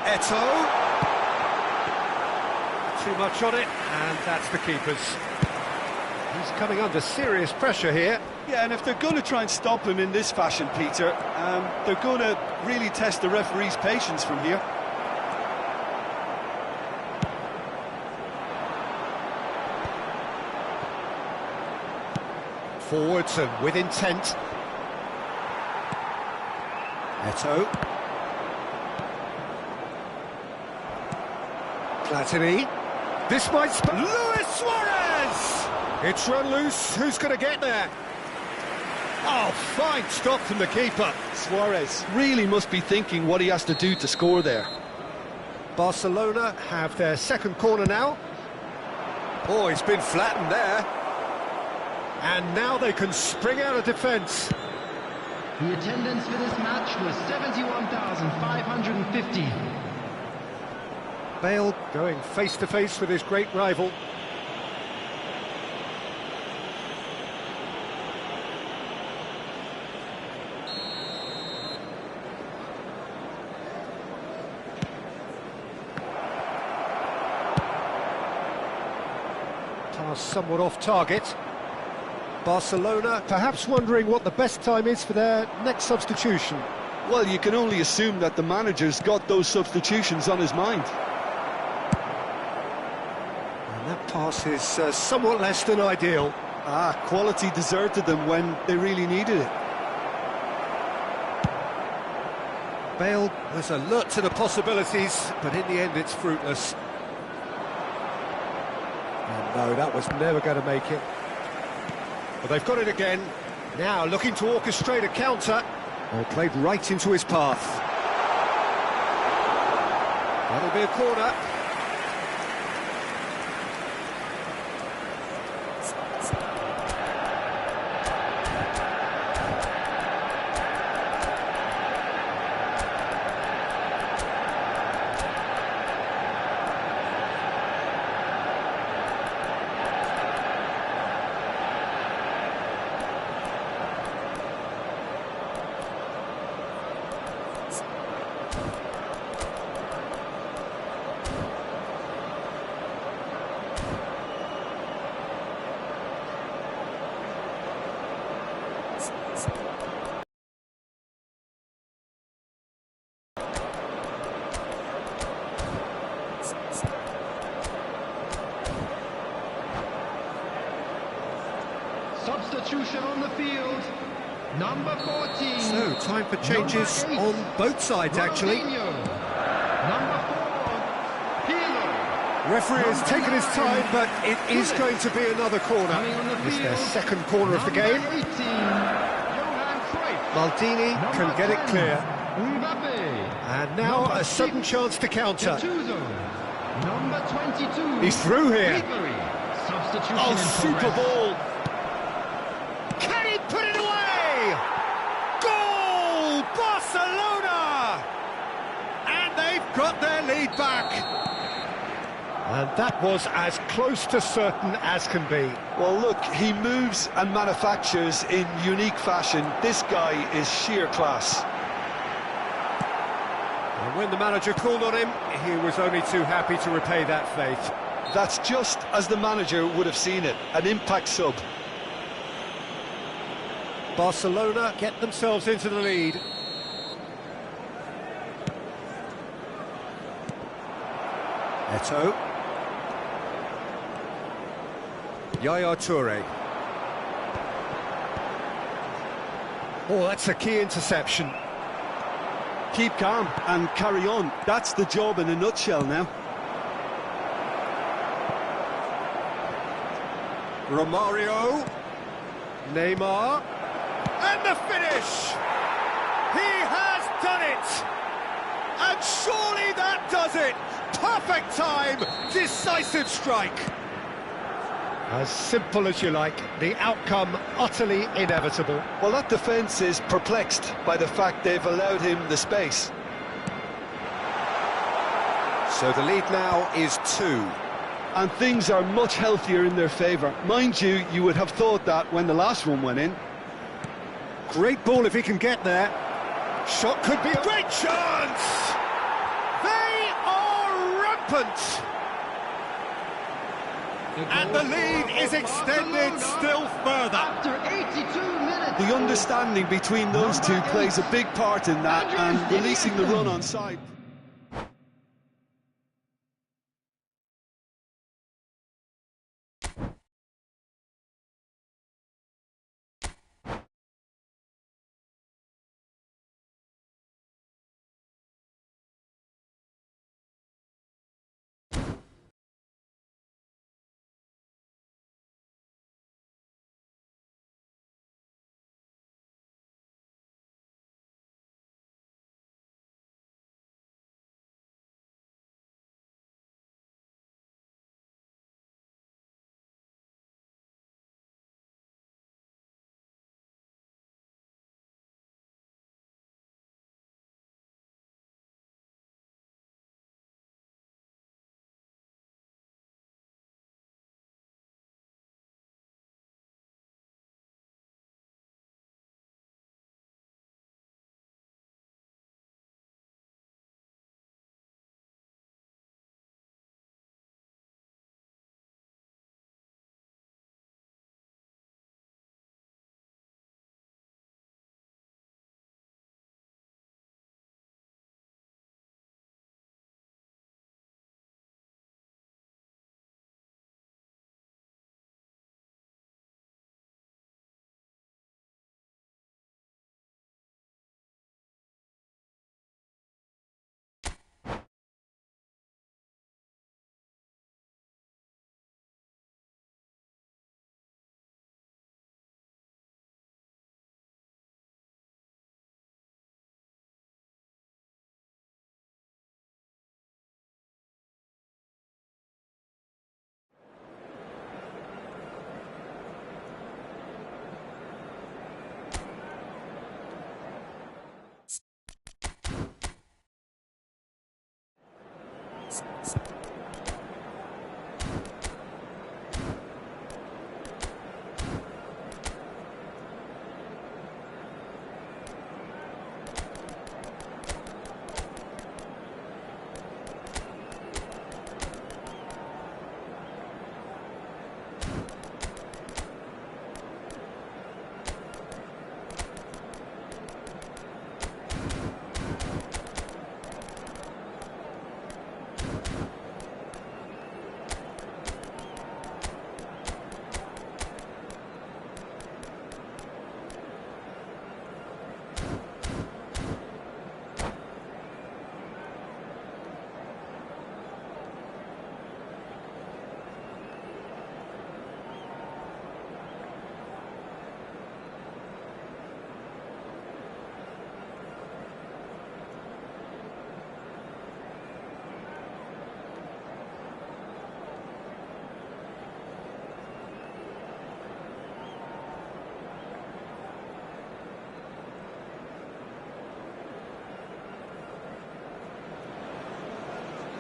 Eto'o. Too much on it, and that's the keeper's. He's coming under serious pressure here. Yeah, and if they're going to try and stop him in this fashion, Peter, they're going to really test the referee's patience from here. Forwards and with intent. Eto'o. Platini. This might... Luis Suarez! It's run loose. Who's going to get there? Oh, fine stop from the keeper. Suarez really must be thinking what he has to do to score there. Barcelona have their second corner now. Oh, he's been flattened there. And now they can spring out of defence. The attendance for this match was 71,550. Bale going face-to-face with his great rival. Pass somewhat off target. Barcelona perhaps wondering what the best time is for their next substitution. Well, you can only assume that the manager's got those substitutions on his mind. Pass is somewhat less than ideal. Quality deserted them when they really needed it. Bale was alert to the possibilities, but in the end it's fruitless. And no, that was never going to make it. But they've got it again. Now looking to orchestrate a counter. Well, played right into his path. That'll be a corner. Substitution on the field, number 14. So, time for changes on both sides, actually. Ronaldinho. Number 4, Pirlo. Referee has taken his time, but it is going to be another corner. Coming on the It's their field, second corner of the game. Number 18, Johan Cruyff. Maldini can Number get it 10, clear. Mbappe. And now Number a sudden 6, chance to counter. Gattuso. Number 22. He's through here. Ribery. Substitution Oh, in super progress. ball! Can he put it away? Goal! Barcelona! And they've got their lead back. And that was as close to certain as can be. Well, look, he moves and manufactures in unique fashion. This guy is sheer class. And when the manager called on him, he was only too happy to repay that faith. That's just as the manager would have seen it, an impact sub. Barcelona get themselves into the lead. Eto'o. Yaya Toure. Oh, that's a key interception. Keep calm and carry on. That's the job in a nutshell now. Romario. Neymar. And the finish! He has done it! And surely that does it! Perfect time, decisive strike. As simple as you like, the outcome utterly inevitable. Well, that defence is perplexed by the fact they've allowed him the space. So the lead now is 2. And things are much healthier in their favour. Mind you, you would have thought that when the last one went in. Great ball if he can get there. Shot could be a great chance! They are rampant! And the lead is extended still further. After 82 minutes. The understanding between those two plays a big part in that, and releasing the run on side.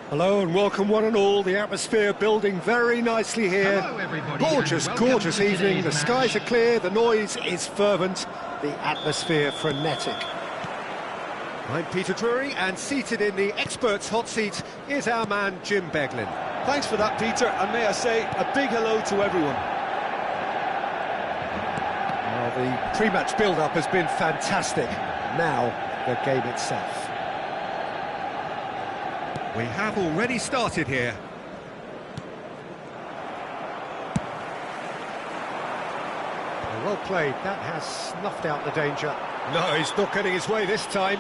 Hello and welcome one and all. The atmosphere building very nicely here. Hello, everybody, Gorgeous, and welcome gorgeous to evening. The today's skies are match. clear, the noise is fervent, the atmosphere frenetic. I'm Peter Drury, and seated in the experts' hot seat is our man Jim Beglin. Thanks for that, Peter, and may I say a big hello to everyone. Well, the pre-match build-up has been fantastic. Now, the game itself. We have already started here. Well played, that has snuffed out the danger. No, he's not getting his way this time.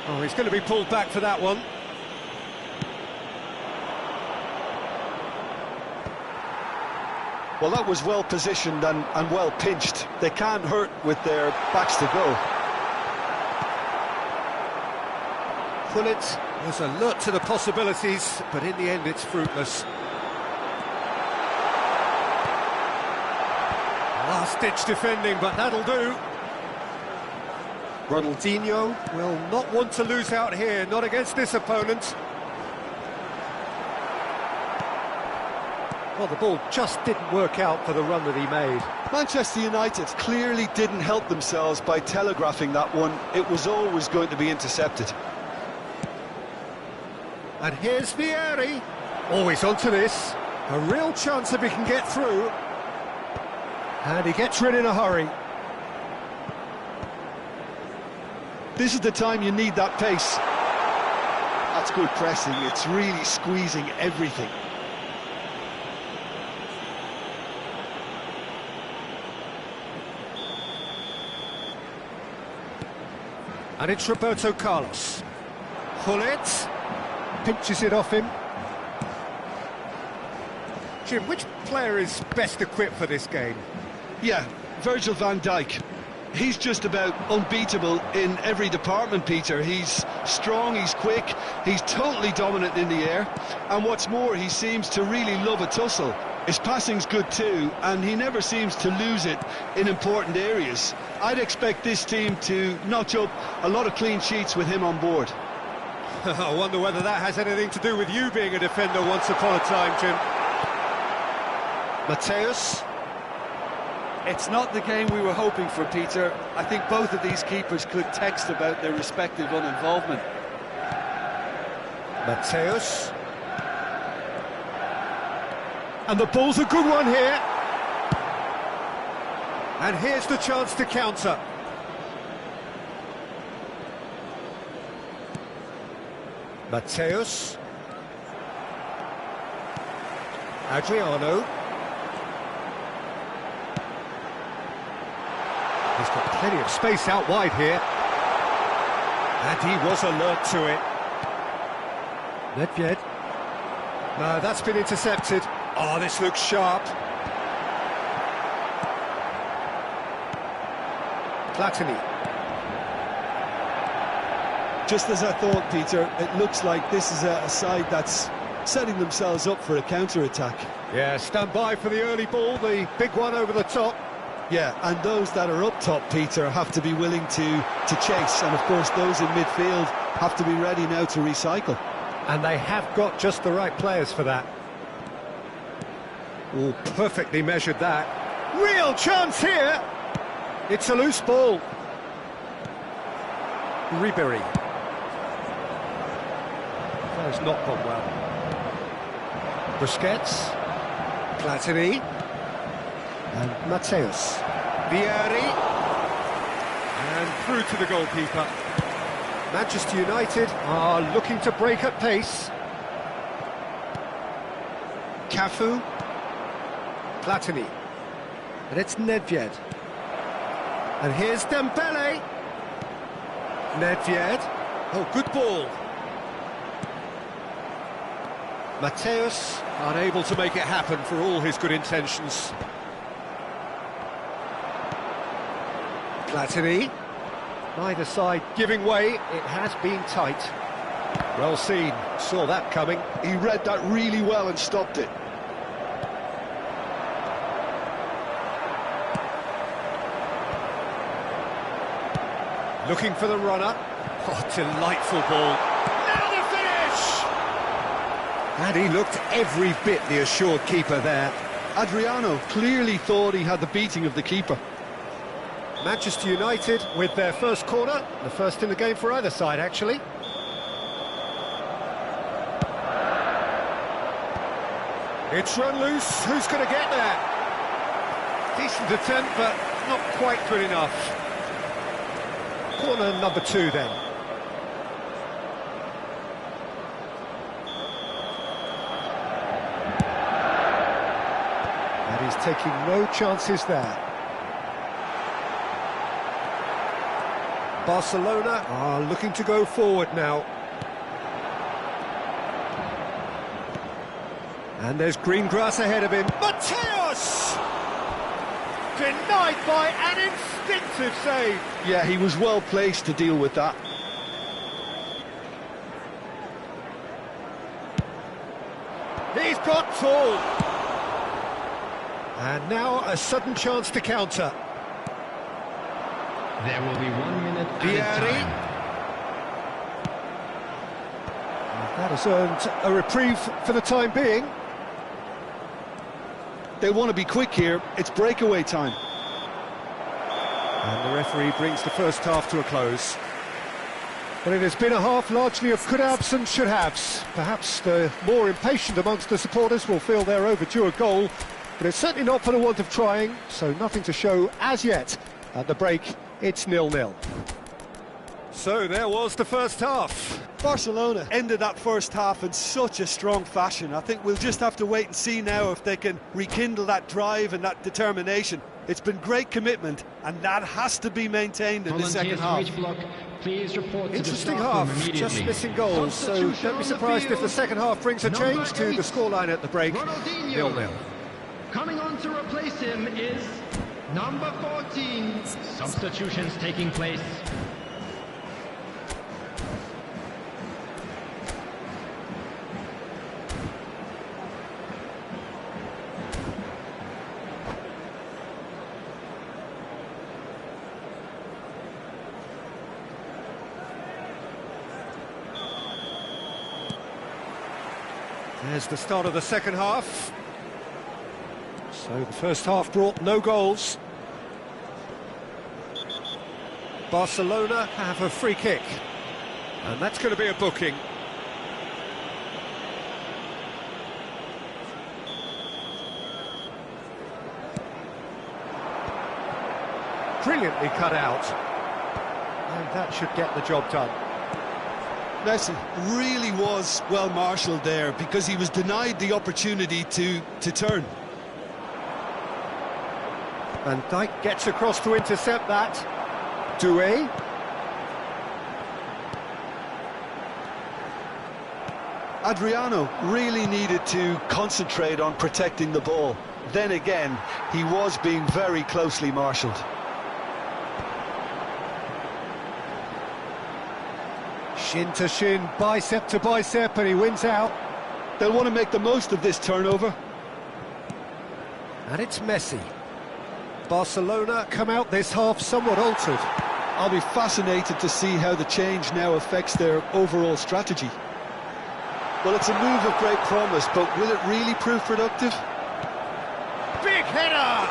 Oh, he's going to be pulled back for that one. Well, that was well positioned and well pinched. They can't hurt with their backs to go. Gullit was alert to the possibilities, but in the end it's fruitless. Last-ditch defending, but that'll do. Ronaldinho will not want to lose out here, not against this opponent. Well, the ball just didn't work out for the run that he made. Manchester United clearly didn't help themselves by telegraphing that one. It was always going to be intercepted. And here's Vieri. Always onto this. A real chance if he can get through. And he gets rid in a hurry. This is the time you need that pace. That's good pressing. It's really squeezing everything. And it's Roberto Carlos. Gullit pinches it off him. Jim, which player is best equipped for this game? Yeah, Virgil van Dijk. He's just about unbeatable in every department, Peter. He's strong, he's quick, he's totally dominant in the air. And what's more, he seems to really love a tussle. His passing's good too, and he never seems to lose it in important areas. I'd expect this team to notch up a lot of clean sheets with him on board. I wonder whether that has anything to do with you being a defender once upon a time, Jim. Mateus. It's not the game we were hoping for, Peter. I think both of these keepers could text about their respective uninvolvement. Mateus. And the ball's a good one here. And here's the chance to counter. Mateus. Adriano. He's got plenty of space out wide here. And he was alert to it. Nedved. No, that's been intercepted. Oh, this looks sharp. Platini. Just as I thought, Peter, it looks like this is a side that's setting themselves up for a counter-attack. Yeah, stand by for the early ball, the big one over the top. Yeah, and those that are up top, Peter, have to be willing to chase. And, of course, those in midfield have to be ready now to recycle. And they have got just the right players for that. Oh, perfectly measured that. Real chance here! It's a loose ball. Ribery. That has not gone well. Busquets. Platini. And Mateus. Vieri. And through to the goalkeeper. Manchester United are looking to break at pace. Cafu. Platini. And it's Nedved. And here's Dembele. Nedved. Oh, good ball. Mateus unable to make it happen for all his good intentions. Platini. Neither side giving way. It has been tight. Well seen. Saw that coming. He read that really well and stopped it. Looking for the runner. Oh, delightful ball. Now the finish! And he looked every bit the assured keeper there. Adriano clearly thought he had the beating of the keeper. Manchester United with their first corner, the first in the game for either side, actually. It's run loose, who's going to get there? Decent attempt, but not quite good enough. Corner number 2 then. And he's taking no chances there. Barcelona are looking to go forward now. And there's green grass ahead of him. Mateus! Denied by an instinctive save. Yeah, he was well placed to deal with that. He's got tall. And now a sudden chance to counter. There will be 1 minute Vieri. added time. That has earned a reprieve for the time being. They want to be quick here. It's breakaway time. And the referee brings the first half to a close. But it has been a half largely of could-haves and should-haves. Perhaps the more impatient amongst the supporters will feel they're overdue a goal, but it's certainly not for the want of trying, so nothing to show as yet. At the break, it's 0-0. So there was the first half. Barcelona ended that first half in such a strong fashion. I think we'll just have to wait and see now if they can rekindle that drive and that determination. It's been great commitment, and that has to be maintained in the second half. Please report to Interesting the staff room half, just immediately. missing goals, so Substitution don't be on the surprised if the field. second half brings a Number change to 8, the scoreline at the break. Ronaldinho. 0-0. Coming on to replace him is number 14. Substitutions taking place. There's the start of the second half. So the first half brought no goals. Barcelona have a free kick. And that's going to be a booking. Brilliantly cut out. And that should get the job done. Messi really was well marshalled there because he was denied the opportunity to turn. Van Dijk gets across to intercept that. Doué. Adriano really needed to concentrate on protecting the ball. Then again, he was being very closely marshalled. Shin to shin, bicep to bicep, and he wins out. They'll want to make the most of this turnover. And it's Messi. Barcelona come out this half somewhat altered. I'll be fascinated to see how the change now affects their overall strategy. Well, it's a move of great promise, but will it really prove productive? Big header!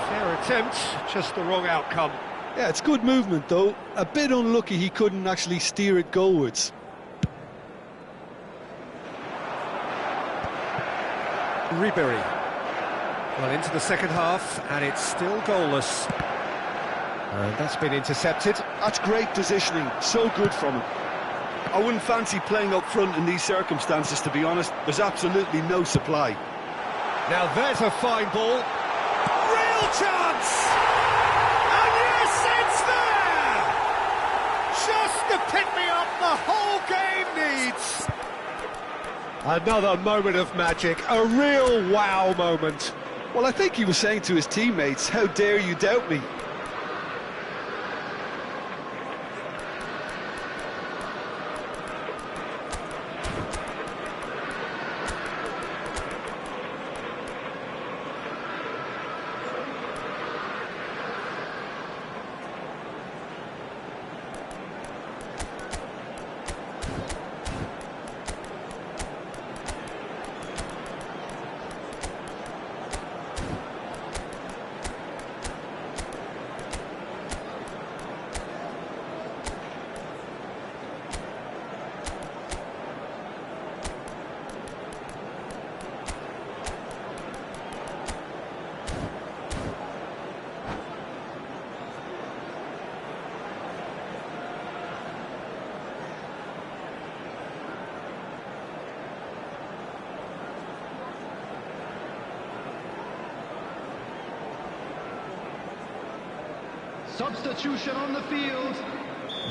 Fair attempt, just the wrong outcome. Yeah, it's good movement, though. A bit unlucky he couldn't actually steer it goalwards. Ribery. Well, into the second half, and it's still goalless. And that's been intercepted. That's great positioning, so good from him. I wouldn't fancy playing up front in these circumstances, to be honest. There's absolutely no supply. Now there's a fine ball. Real chance! And yes, it's there! Just the pick-me-up the whole game needs. Another moment of magic, a real wow moment. Well, I think he was saying to his teammates, how dare you doubt me? Substitution on the field.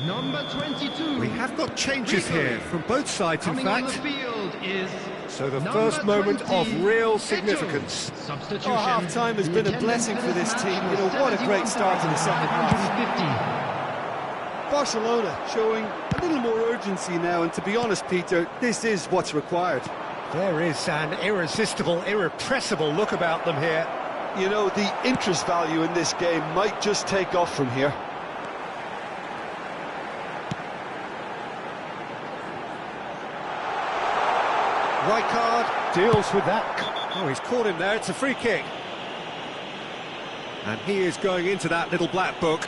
Number 22. We have got changes here from both sides, in Coming on the fact. field is So the number first moment 20, of real Eto. significance. Substitution. Oh, half-time has The been a attendance blessing at for this this team. match You know, was what a great start to the second half. 71,550. Barcelona showing a little more urgency now, and to be honest, Peter, this is what's required. There is an irresistible, irrepressible look about them here. You know, the interest value in this game might just take off from here. Rijkaard deals with that. Oh, he's caught him there. It's a free kick. And he is going into that little black book.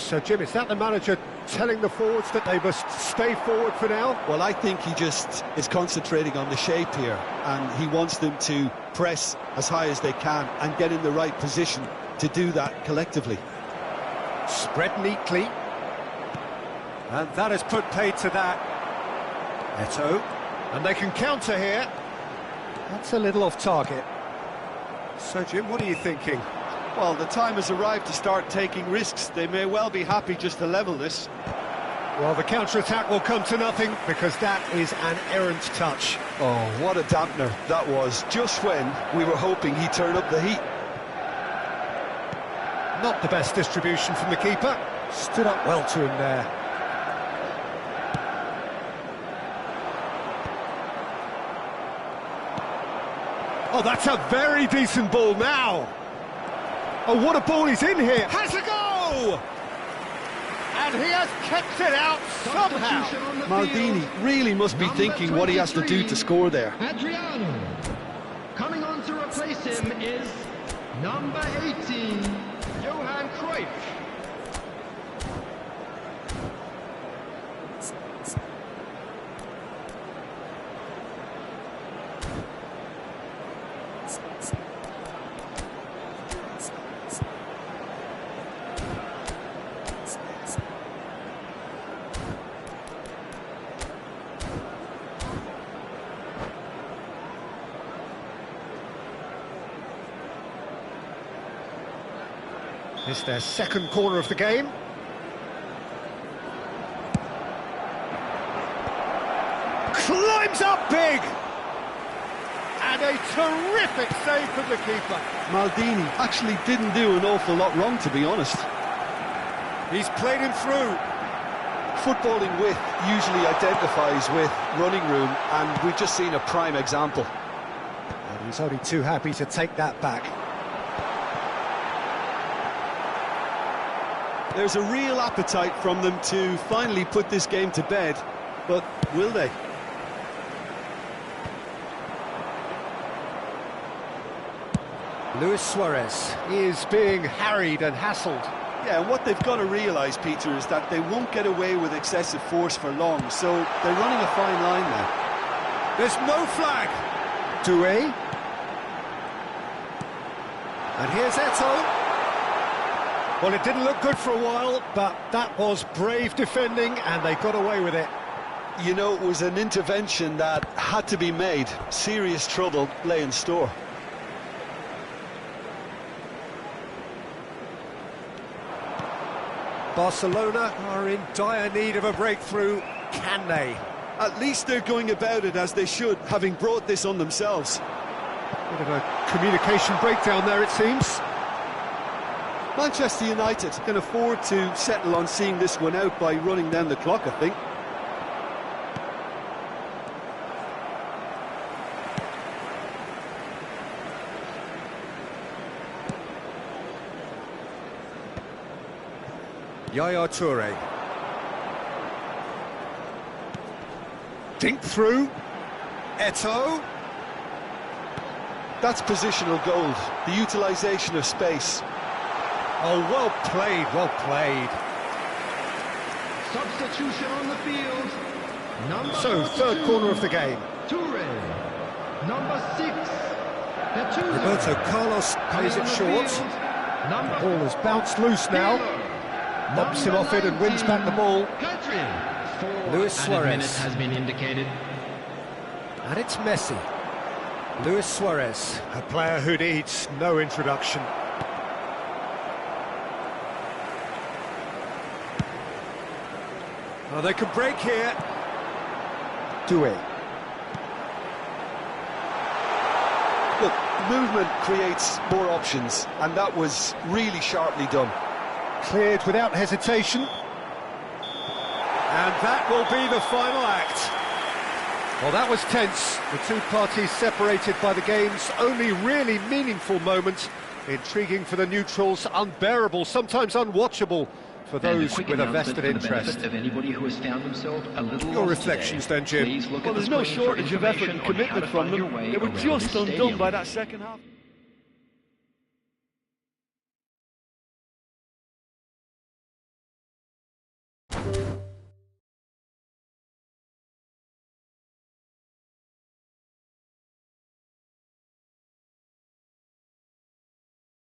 So, Jim, is that the manager telling the forwards that they must stay forward for now? Well, I think he just is concentrating on the shape here, and he wants them to press as high as they can and get in the right position to do that collectively. Spread neatly. And that has put paid to that. Eto. And they can counter here. That's a little off target. So, Jim, what are you thinking? Well, the time has arrived to start taking risks. They may well be happy just to level this. Well, the counter-attack will come to nothing because that is an errant touch. Oh, what a dampener that was, just when we were hoping he'd turn up the heat. Not the best distribution from the keeper. Stood up well to him there. Oh, that's a very decent ball now. Oh, what a ball he's in here. Has a go! And he has kept it out somehow. Substitution on the Maldini field. really must be Number thinking what he has to do 23, to score there. Adriano. Coming on to replace him is number 18, Johan Cruyff. It's their second corner of the game. Climbs up big! And a terrific save from the keeper. Maldini actually didn't do an awful lot wrong, to be honest. He's played him through. Footballing width usually identifies with running room, and we've just seen a prime example. And he's only too happy to take that back. There's a real appetite from them to finally put this game to bed, but will they? Luis Suarez is being harried and hassled. Yeah, and what they've got to realise, Peter, is that they won't get away with excessive force for long, so they're running a fine line now. There's no flag. Doué. And here's Eto. Well, it didn't look good for a while, but that was brave defending, and they got away with it. You know, it was an intervention that had to be made. Serious trouble lay in store. Barcelona are in dire need of a breakthrough. Can they? At least they're going about it as they should, having brought this on themselves. Bit of a communication breakdown there, it seems. Manchester United can afford to settle on seeing this one out by running down the clock, I think. Yaya Toure. Dink through. Eto. That's positional gold, the utilisation of space. Oh, well played, well played. Substitution on the field. Number So, 42, third corner of the game. Toure. Number 6, Gattuso. Roberto Carlos Coming plays on it the short. field, number Ball has bounced loose now. Pirlo. Lobs him Number off it and wins back the 19, ball. Pedri. Luis added Suarez. minutes has been indicated. And it's Messi. Luis Suarez. A player who needs no introduction. Oh, they can break here. Doué. Look, movement creates more options, and that was really sharply done. Cleared without hesitation. And that will be the final act. Well, that was tense. The two parties separated by the game's only really meaningful moment. Intriguing for the neutrals, unbearable, sometimes unwatchable for those with a vested interest. Of anybody who has found themselves a little Your lost reflections today. then, Jim? Please look Well, at the there's no screen for shortage of effort and information on how commitment to from find your them. way They were around just this undone stadium. by that second half.